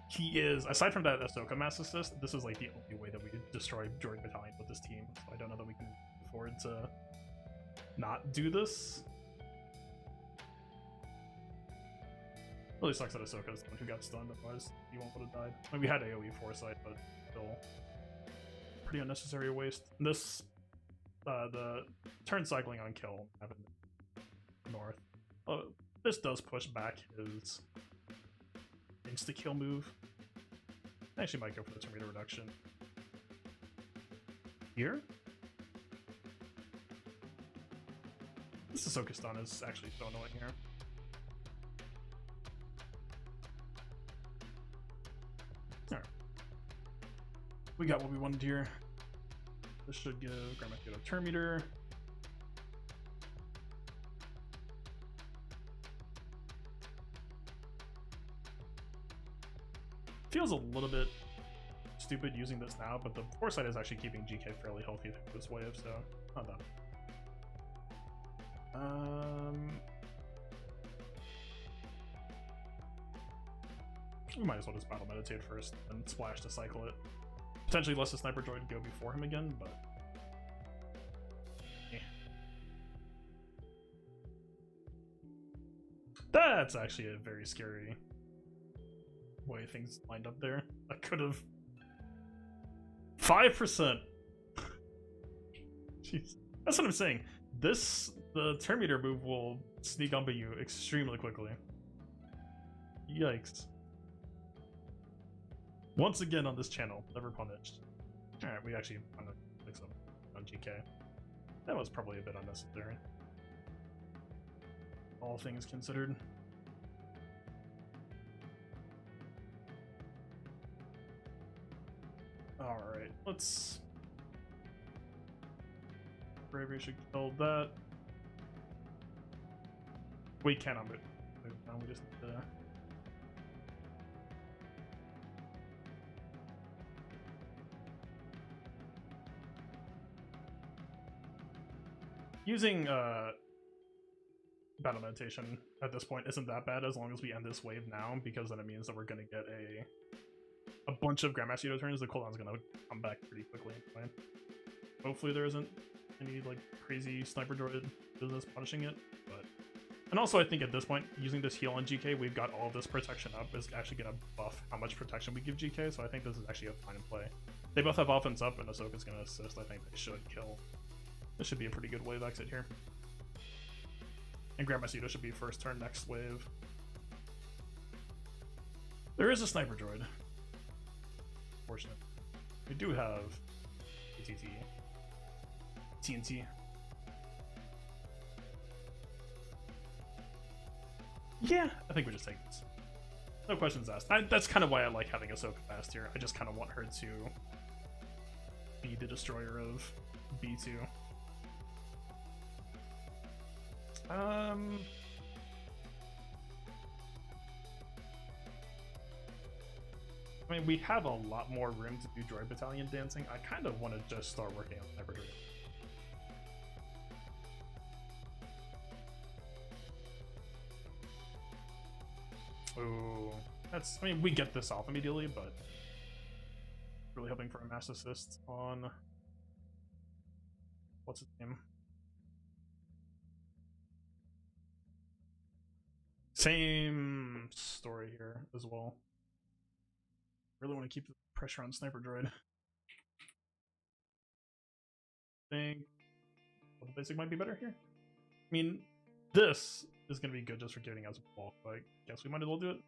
he is, aside from that Ahsoka mass assist, this is like the only way that we destroy Droid Battalion with this team, so I don't know that we can afford to not do this. Really sucks that Ahsoka is the one who got stunned, otherwise he won't would have died. I mean, we had AoE foresight, but still pretty unnecessary waste. This, the turn cycling on kill happened north. This does push back his insta-kill move. I actually might go for the turn meter reduction. Here? This Ahsoka stun is actually so annoying here. Alright. We got what we wanted here. This should give Grandmaster a turn meter. Feels a little bit stupid using this now, but the foresight is actually keeping GK fairly healthy through this wave, so not that. We might as well just battle meditate first and splash to cycle it. Potentially let the sniper droid go before him again, but yeah. That's actually a very scary way things lined up there. I could have 5%. Jeez, that's what I'm saying. The turn meter move will sneak up on you extremely quickly. Yikes. Once again on this channel, never punished. Alright, we actually found to fix up on GK. That was probably a bit unnecessary. All things considered. Alright, let's... Bravery should kill that. We cannot move. No, we just need to... Using battle meditation at this point isn't that bad as long as we end this wave now, because then it means that we're going to get a bunch of Grandmaster Yuta turns. The cooldown's going to come back pretty quickly. Hopefully there isn't any like crazy sniper droid business punishing it, but and also I think at this point using this heal on GK, we've got all this protection up is actually going to buff how much protection we give GK, so I think this is actually a fine play. They both have offense up and Ahsoka's going to assist. I think they should kill. This should be a pretty good wave exit here. And Grandmaster Yuta should be first turn next wave. There is a sniper droid. Fortunate. We do have ATT. TNT. Yeah, I think we just take this. No questions asked. That's kind of why I like having Ahsoka fast here. I just kind of want her to be the destroyer of B2. I mean, we have a lot more room to do droid battalion dancing. I kind of want to just start working on sniper droid. Ooh, that's. I mean, we get this off immediately, but really hoping for a mass assist on what's his name. Same story here as well. Really want to keep the pressure on sniper droid. I think the basic might be better here. I mean, this is going to be good just for giving us a bulk, but I guess we might as well do it.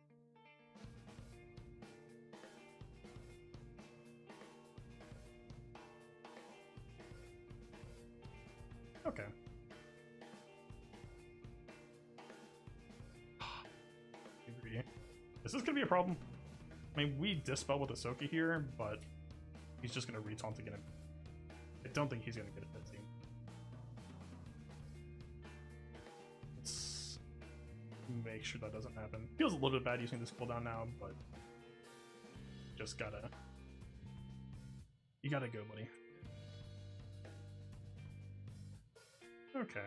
Okay. Is this going to be a problem? I mean, we dispel with Ahsoka here, but he's just going to retaunt again. I don't think he's going to get a 15. Let's make sure that doesn't happen. Feels a little bit bad using this cooldown now, but just gotta... You gotta go, buddy. Okay.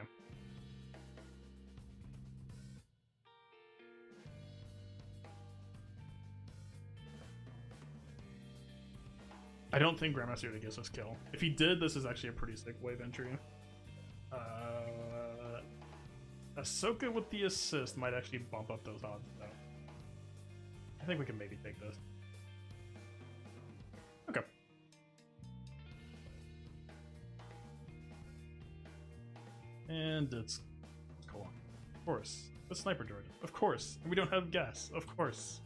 I don't think Grandmaster Yoda gets us kill. If he did, this is actually a pretty sick wave entry. Ahsoka with the assist might actually bump up those odds, though. I think we can maybe take this. Okay. And it's cool. Of course. The sniper droid. Of course. And we don't have gas. Of course.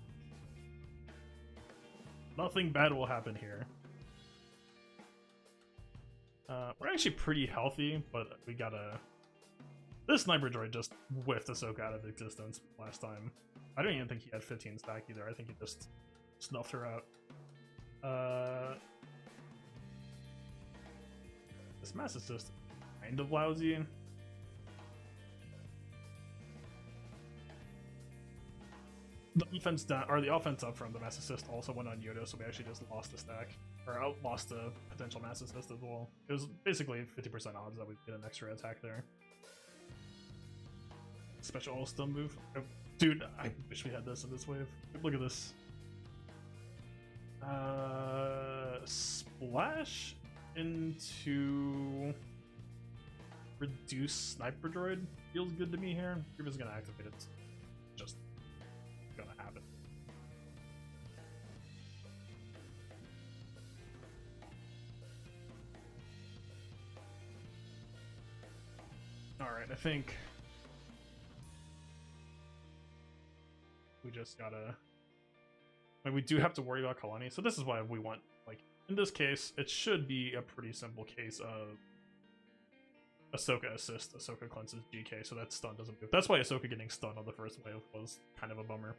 Nothing bad will happen here. We're actually pretty healthy, but we gotta... This sniper droid just whiffed Ahsoka out of existence last time. I don't even think he had 15 stack either. I think he just snuffed her out. This mass is just kind of lousy. The offense down, or the offense up from the mass assist also went on Yoda, so we actually just lost a stack. Or lost a potential mass assist as well. It was basically 50% odds that we'd get an extra attack there. Special all-stun move. Oh, dude, I wish we had this in this wave. Look at this. Splash into reduce sniper droid feels good to me here. Grievous gonna activate it. Just gonna happen. Alright, I think we just gotta... I mean, we do have to worry about Kalani, so this is why we want, like, in this case, it should be a pretty simple case of Ahsoka assist, Ahsoka cleanses GK, so that stun doesn't move. That's why Ahsoka getting stunned on the first wave was kind of a bummer.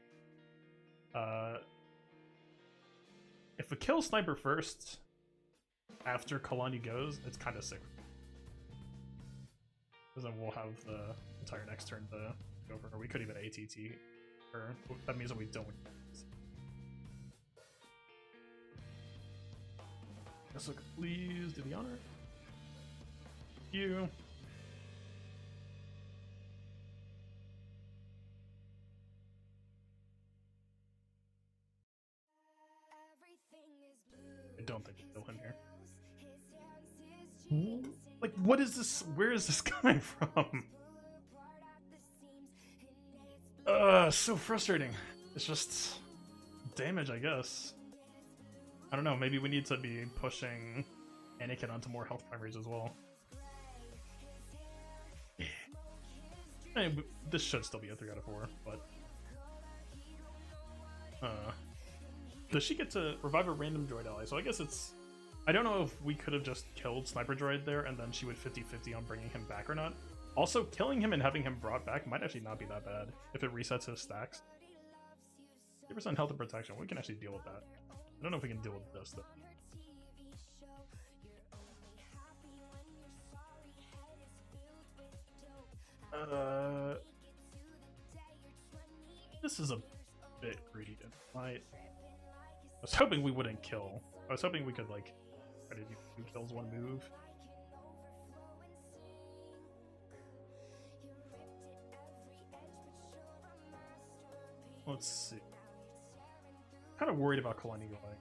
If we kill Sniper first, after Kalani goes, it's kind of sick. Because then we'll have the entire next turn to go for her. We could even ATT her. That means that we don't win. Ahsoka, please do the honor. Thank you. I don't think we'll kill him here. Like, what is this? Where is this coming from? So frustrating. It's just damage, I guess. I don't know, maybe we need to be pushing Anakin onto more health primaries as well. I mean, this should still be a 3 out of 4, but... does she get to revive a random droid ally? So I guess it's... I don't know if we could have just killed Sniper Droid there and then she would 50-50 on bringing him back or not. Also, killing him and having him brought back might actually not be that bad if it resets his stacks. 3% health and protection, we can actually deal with that. I don't know if we can deal with this though. This is a bit greedy. Might was hoping we wouldn't kill. I was hoping we could, like, try to do 2 kills, 1 move. Let's see. Kind of worried about Kalani going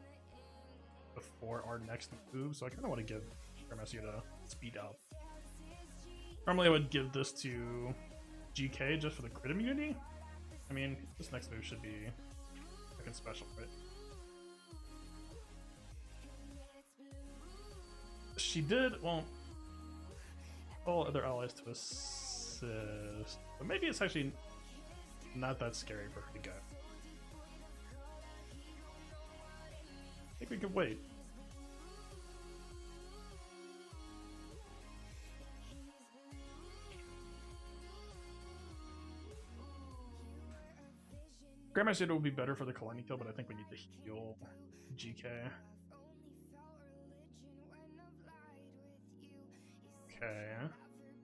before our next move, so I kind of want to give Grandmaster to speed up. Normally I would give this to GK just for the crit immunity. I mean, this next move should be fucking special, right? She did, well, all other allies to assist, but maybe it's actually not that scary for her to get. I think we could wait. Grandmaster will be better for the Kalani kill, but I think we need to heal GK. Okay.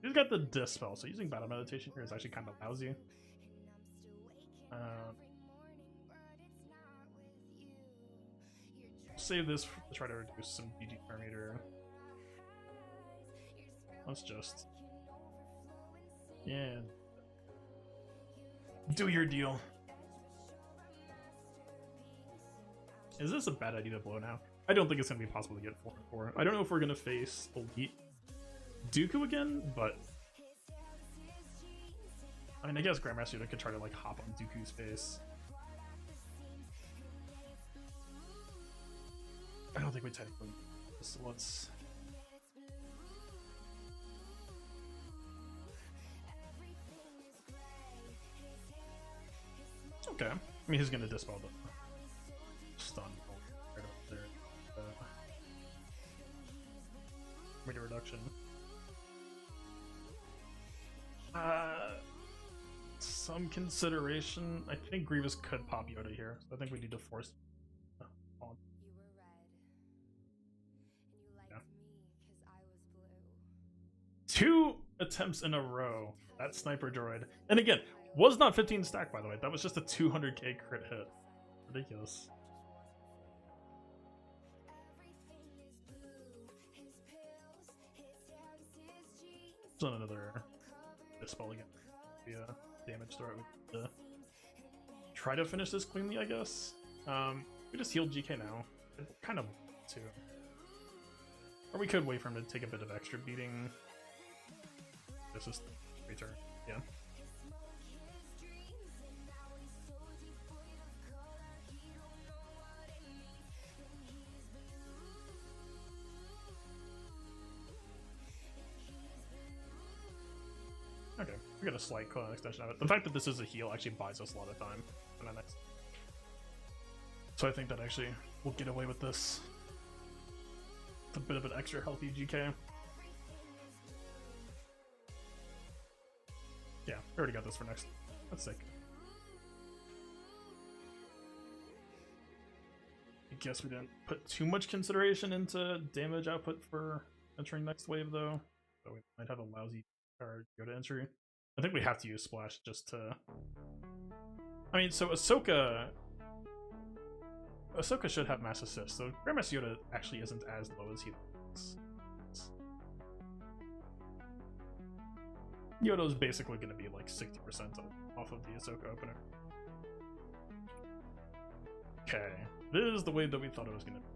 He's got the Dispel, so using Battle Meditation here is actually kind of lousy. Save this to try to reduce some DG parameter. Let's just... yeah. Do your deal. Is this a bad idea to blow now? I don't think it's going to be possible to get 4-4. I don't know if we're going to face Elite Dooku again, but... I mean, I guess Grandmaster could try to, like, hop on Dooku's face. I don't think we technically... So let's... Okay. I mean, he's going to dispel the stun right up there. Meter reduction. Some consideration. I think Grievous could pop Yoda here, so I think we need to force on. Yeah. 2 attempts in a row. That sniper droid. And again, was not 15 stack, by the way. That was just a 200k crit hit. Ridiculous. It's on another dispel again. Yeah, damage throw it with try to finish this cleanly, I guess. We just healed GK now. Kind of too. Or we could wait for him to take a bit of extra beating. This is return. Yeah. Okay, we got a slight cooldown extension of it. The fact that this is a heal actually buys us a lot of time. So I think that actually we'll get away with this. It's a bit of an extra healthy GK. Yeah, we already got this for next. That's sick. I guess we didn't put too much consideration into damage output for entering next wave, though. So we might have a lousy Yoda entry. I think we have to use Splash just to... I mean, so Ahsoka should have Mass Assist, so Grandmaster Yoda actually isn't as low as he looks. Yoda's basically going to be like 60% off of the Ahsoka opener. Okay, this is the way that we thought it was going to be.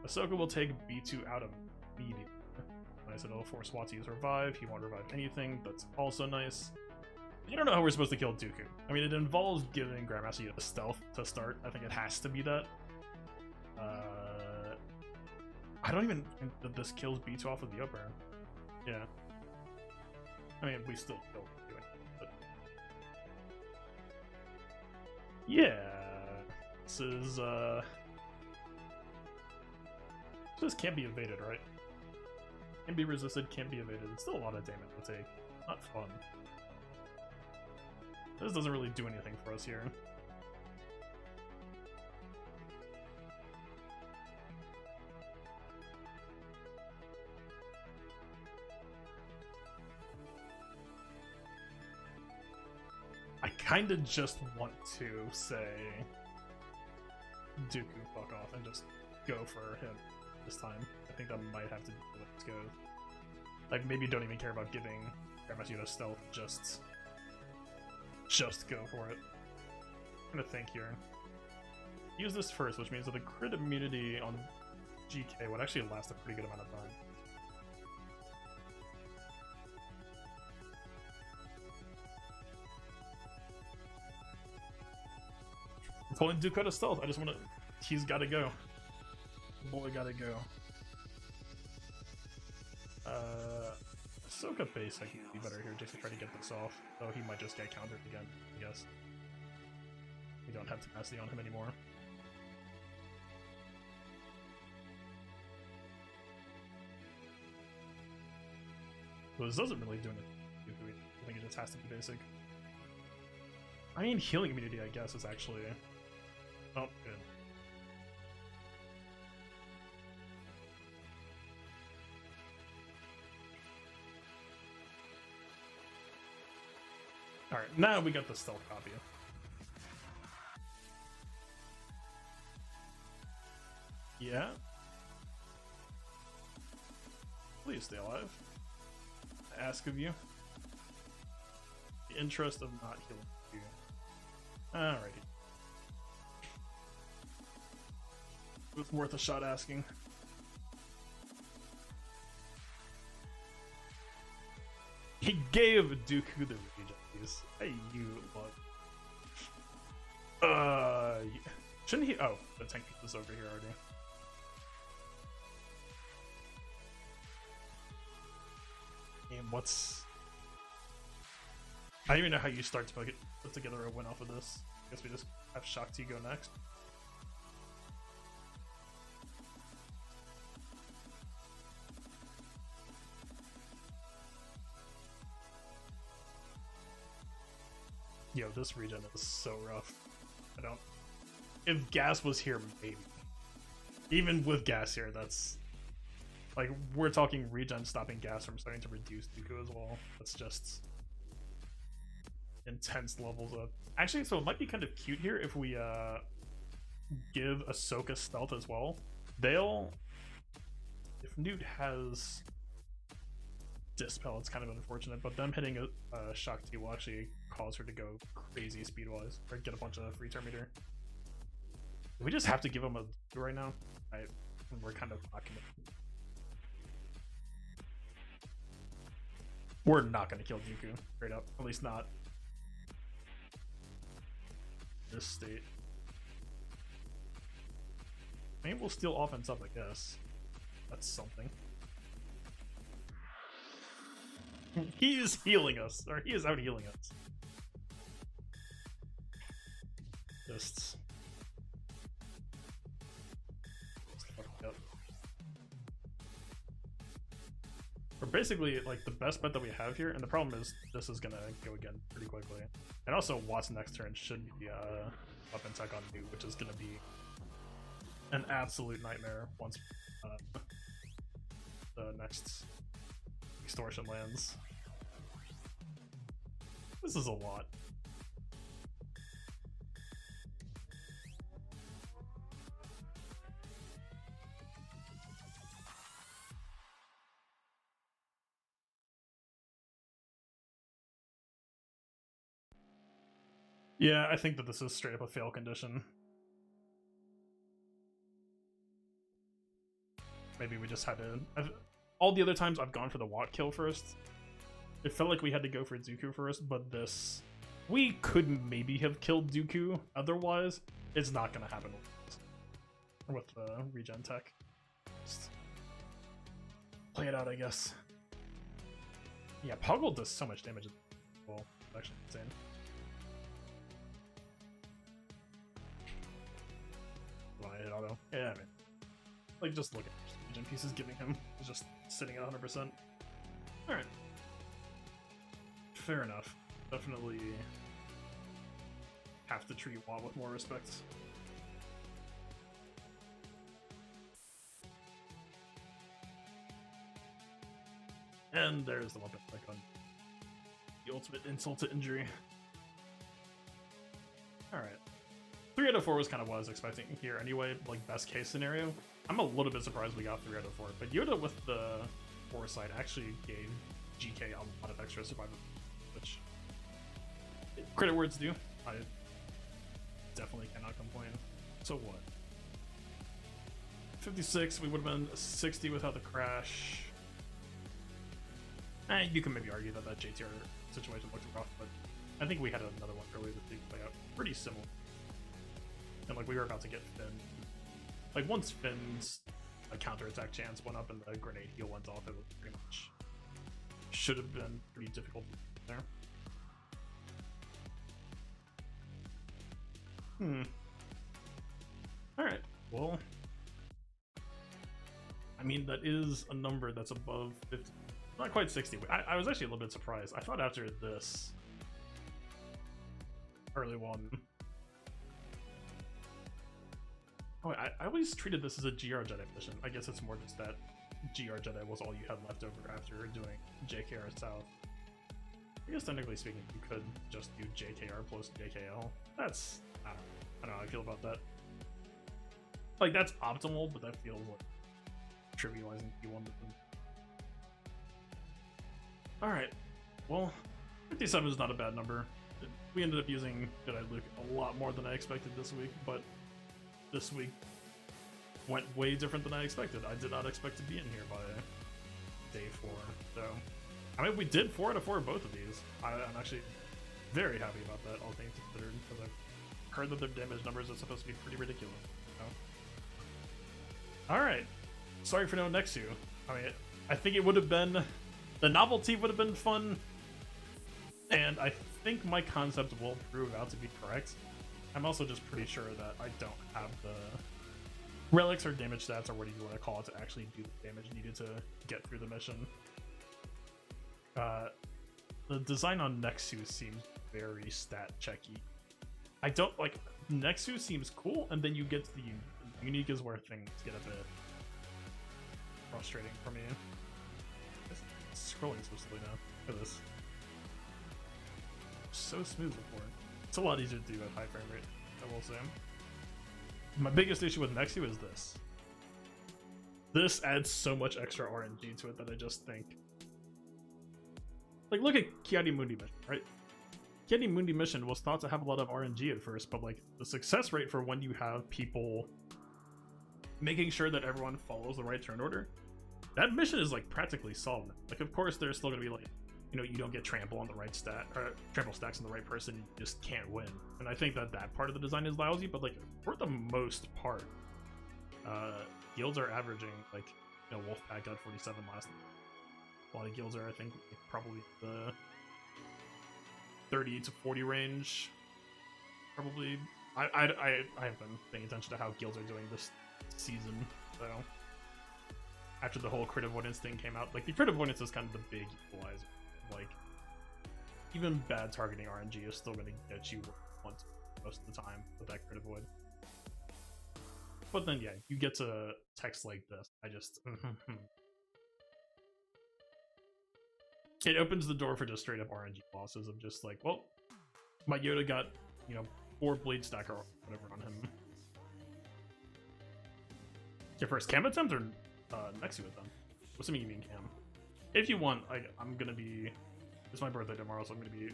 Ahsoka will take B2 out of immediately. Nice, it'll force Wat to use Revive. He won't revive anything. That's also nice. I don't know how we're supposed to kill Dooku. I mean, it involves giving Grandmaster Yoda stealth to start. I think it has to be that. I don't even think that this kills B2 off of the upper. Yeah. I mean, we still kill doing it, but... yeah. This can't be evaded, right? Can be resisted, can't be evaded. It's still a lot of damage to take. Not fun. This doesn't really do anything for us here. I kinda just want to say... Dooku fuck off and just go for him this time. I think that might have to be the way this goes. Like, maybe don't even care about giving Yamashita stealth, just go for it. I'm gonna think here. Use this first, which means that the crit immunity on GK would actually last a pretty good amount of time. I'm pulling Dooku out of stealth. I just want to. He's got to go. The boy got to go. Ahsoka basic would be better here just to try to get this off. Though he might just get countered again, I guess. We don't have tenacity on him anymore. Well, this doesn't really do anything. I think it just has to be basic. I mean, healing immunity, I guess, is actually... Oh, good. Alright, now we got the stealth copy. Yeah. Please stay alive. I ask of you. The interest of not healing you. Alrighty. It was worth a shot asking. He gave Dooku the regencies. Hey, you look. Shouldn't he? Oh, the tank piece is over here already. And what's? I don't even know how you start to put together a win off of this. I guess we just have Shakti go next. Yo, this regen is so rough. I don't... If gas was here, maybe. Even with gas here, that's... Like, we're talking regen stopping gas from starting to reduce Dooku as well. That's just... intense levels of... Actually, so it might be kind of cute here if we, give Ahsoka stealth as well. They'll... If Newt has... Dispel, it's kind of unfortunate, but them hitting a Shakti will actually cause her to go crazy speed-wise, or get a bunch of free turn meter. We just have to give him a right now. We're kind of not gonna. We're not gonna kill Dooku straight up, at least not this state. Maybe we'll steal offense up, I guess. That's something. He is healing us, or he is out healing us. Just fuck up. We're basically like the best bet that we have here, and the problem is this is gonna go again pretty quickly. And also, Watt's next turn should be up and tech on Newt, which is gonna be an absolute nightmare once the next extortion lands. This is a lot. Yeah, I think that this is straight up a fail condition. Maybe we just had to... all the other times I've gone for the Watt kill first, it felt like we had to go for Dooku first, but this... We could maybe have killed Dooku otherwise. It's not gonna happen with the regen tech. Just play it out, I guess. Yeah, Poggle does so much damage. Well, actually insane. Auto. Yeah, I mean, like, just look at the regen pieces giving him. He's just sitting at 100%. Alright. Fair enough. Definitely have to treat Watt with more respect. And there's the weapon icon. The ultimate insult to injury. Alright. 3 out of 4 was kind of what I was expecting here anyway, like best case scenario. I'm a little bit surprised we got 3 out of 4, but Yoda with the foresight actually gave GK a lot of extra survival, which credit where it's due. I definitely cannot complain. So what? 56, we would have been 60 without the crash. You can maybe argue that JTR situation looked rough, but I think we had another one earlier this week play out pretty similar. And like we were about to get Finn. Like once Finn's counterattack chance went up and the grenade heal went off, it was pretty much should have been pretty difficult there. Alright, well, I mean, that is a number that's above 50, not quite 60. I was actually a little bit surprised. I thought after this early one, oh, I always treated this as a GR Jedi mission. I guess it's more just that GR Jedi was all you had left over after doing JKR South. I guess technically speaking, you could just do JKR plus JKL. That's, I don't know how I feel about that. Like, that's optimal, but that feels like trivializing P1 with them. Alright, well, 57 is not a bad number. We ended up using Jedi Luke a lot more than I expected this week, but this week went way different than I expected. I did not expect to be in here by day 4, so I mean, we did 4 out of 4 of both of these. I'm actually very happy about that, all things considered, because I've heard that their damage numbers are supposed to be pretty ridiculous. So. Alright, sorry for no Nexu. I mean, I think it would have been, the novelty would have been fun, and I think my concept will prove out to be correct. I'm also just pretty sure that I don't have the relics or damage stats, or what do you want to call it, to actually do the damage needed to get through the mission. The design on Nexu seems very stat checky. I don't like, Nexu seems cool, and then you get to the unique is where things get a bit frustrating for me. It's scrolling so slowly now. Look at this. So smooth before. It's a lot easier to do at high frame rate, I will say. My biggest issue with Nexu is this. This adds so much extra RNG to it that I just think... Like, look at Kiadi Mundi mission, right? Kiadi Mundi mission was thought to have a lot of RNG at first, but like, the success rate for when you have people making sure that everyone follows the right turn order, that mission is like practically solved. Like, of course, there's still gonna be like, you know, you don't get trample on the right stat, or trample stacks on the right person, you just can't win. And I think that that part of the design is lousy, but like, for the most part, guilds are averaging, like, you know, Wolfpack got 47 last time. A lot of guilds are, I think, probably the 30 to 40 range. Probably. I have been paying attention to how guilds are doing this season, so after the whole crit avoidance thing came out, like, the crit avoidance is kind of the big equalizer. Like, even bad targeting RNG is still going to get you once most of the time with that crit avoid. But then, yeah, you get to text like this. I just... It opens the door for just straight up RNG losses of just like, well, my Yoda got, you know, 4 bleed stack or whatever on him. Your first cam attempt or next to it then? Assuming you mean cam. If you want, I'm gonna be, it's my birthday tomorrow, so I'm gonna be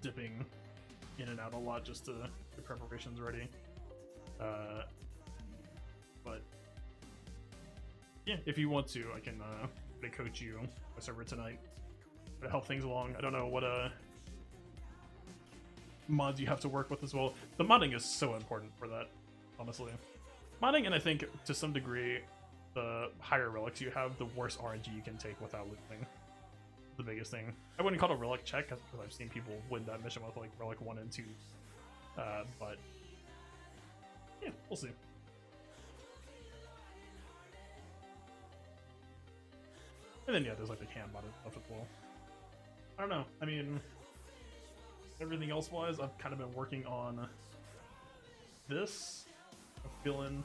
dipping in and out a lot just to get preparations ready. But yeah, if you want to, I can coach you my server tonight to help things along. I don't know what mods you have to work with as well. The modding is so important for that, honestly. Modding, and I think to some degree, the higher relics you have, the worse RNG you can take without losing. The biggest thing. I wouldn't call it a relic check because I've seen people win that mission with like relic 1 and 2. But yeah, we'll see. And then yeah, there's like the cam modded stuff as well. I don't know. I mean, everything else wise, I've kind of been working on this. I'm feeling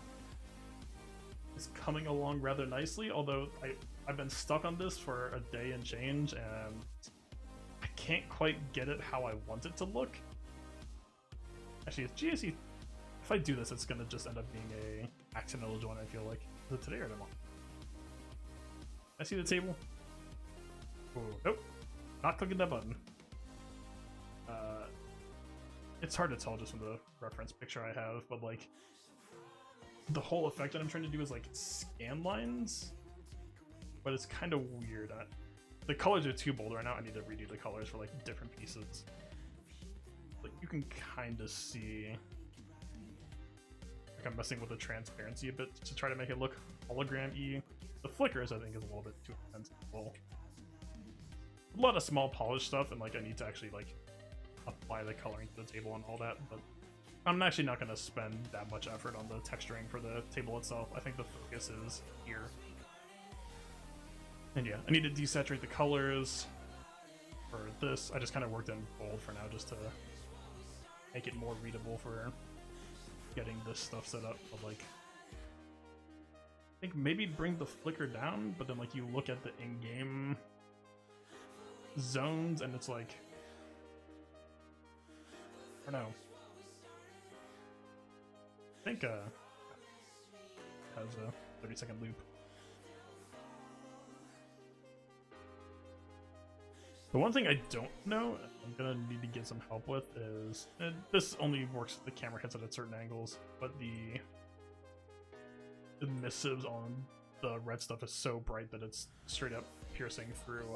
it's coming along rather nicely, although I've been stuck on this for a day and change, and I can't quite get it how I want it to look. Actually, it's GSE if I do this, it's gonna just end up being a accidental join, I feel like. Is it today or tomorrow? I see the table. Ooh, nope. Not clicking that button. It's hard to tell just from the reference picture I have, but like the whole effect that I'm trying to do is like scan lines, but it's kind of weird. The colors are too bold right now. I need to redo the colors for like different pieces. Like you can kind of see like I'm messing with the transparency a bit to try to make it look hologram-y. The flickers I think is a little bit too intense. A lot of small polish stuff, and like I need to actually like apply the coloring to the table and all that, but I'm actually not going to spend that much effort on the texturing for the table itself. I think the focus is here. And yeah, I need to desaturate the colors for this. I just kind of worked in bold for now just to make it more readable for getting this stuff set up. But like, I think maybe bring the flicker down, but then like you look at the in-game zones and it's like, I don't know. I think has a 30-second loop. The one thing I don't know, I'm gonna need to get some help with, is this only works if the camera hits at certain angles, but the emissives on the red stuff is so bright that it's straight up piercing through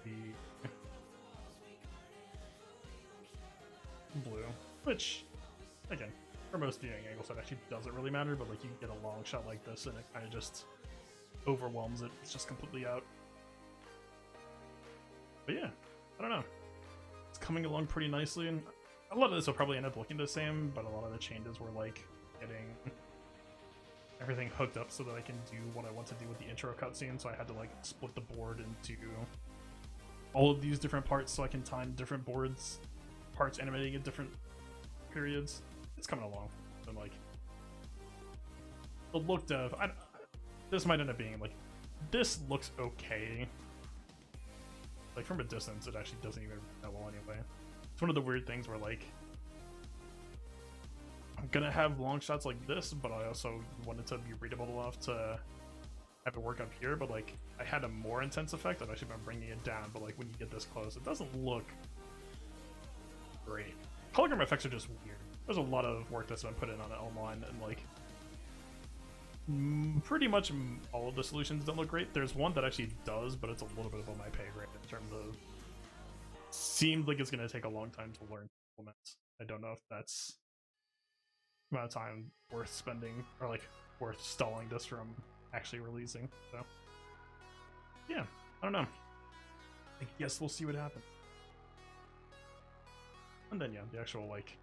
the blue, which again, for most viewing angles that actually doesn't really matter, but like you get a long shot like this and it kind of just overwhelms it. It's just completely out. But yeah, I don't know. It's coming along pretty nicely, and a lot of this will probably end up looking the same, but a lot of the changes were like getting everything hooked up so that I can do what I want to do with the intro cutscene, so I had to like split the board into all of these different parts so I can time different boards, parts animating at different periods. It's coming along. And like the look dev, this might end up being like, this looks okay. Like from a distance, it actually doesn't even that well anyway. It's one of the weird things where like I'm gonna have long shots like this, but I also wanted to be readable enough to have it work up here. But like I had a more intense effect. I've actually been bringing it down, but like when you get this close, it doesn't look great. Hologram effects are just weird. There's a lot of work that's been put in on it online, and like pretty much all of the solutions don't look great. There's one that actually does, but it's a little bit above my pay grade in terms of seemed like it's going to take a long time to learn to implement. I don't know if that's the amount of time worth spending or like worth stalling this from actually releasing. So yeah, I don't know. I guess we'll see what happens. And then yeah, the actual like,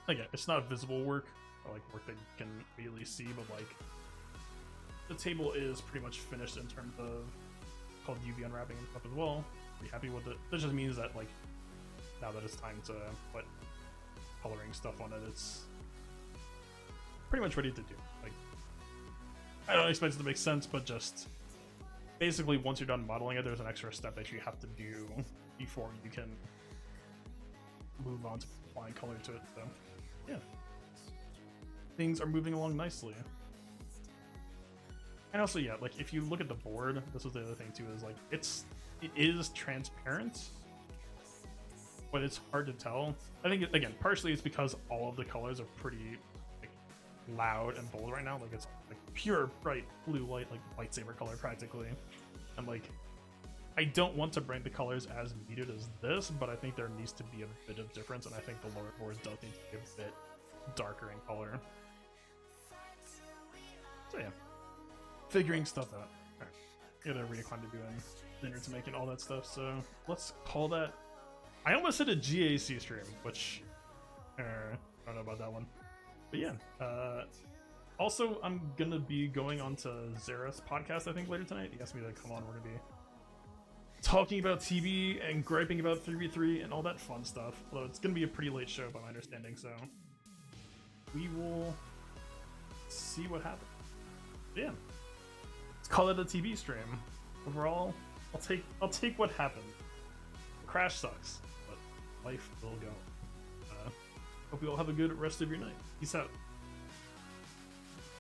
again, it's not visible work or like work that you can really see, but like the table is pretty much finished in terms of called UV unwrapping and stuff as well. Pretty happy with it. That just means that like now that it's time to put coloring stuff on it, it's pretty much ready to do. Like I don't expect it to make sense, but just basically once you're done modeling it, there's an extra step that you have to do before you can move on to applying color to it. So yeah, things are moving along nicely. And also, yeah, like if you look at the board, this was the other thing too, is like it is transparent, but it's hard to tell. I think again, partially it's because all of the colors are pretty like loud and bold right now. Like it's like pure bright blue light, like lightsaber color practically. And like I don't want to bring the colors as muted as this, but I think there needs to be a bit of difference, and I think the lower boards does need to be a bit darker in color. So yeah, figuring stuff out. Alright, gotta reacclimate to doing dinner to making all that stuff, so let's call that. I almost hit a GAC stream, which I don't know about that one. But yeah, also I'm gonna be going on to Zara's podcast, I think, later tonight. He asked me to come on. We're gonna be talking about TB and griping about 3v3 and all that fun stuff. Although it's gonna be a pretty late show by my understanding, so we will see what happens. But yeah, let's call it a TB stream. Overall, I'll take what happened. The crash sucks, but life will go. hope you all have a good rest of your night. Peace out.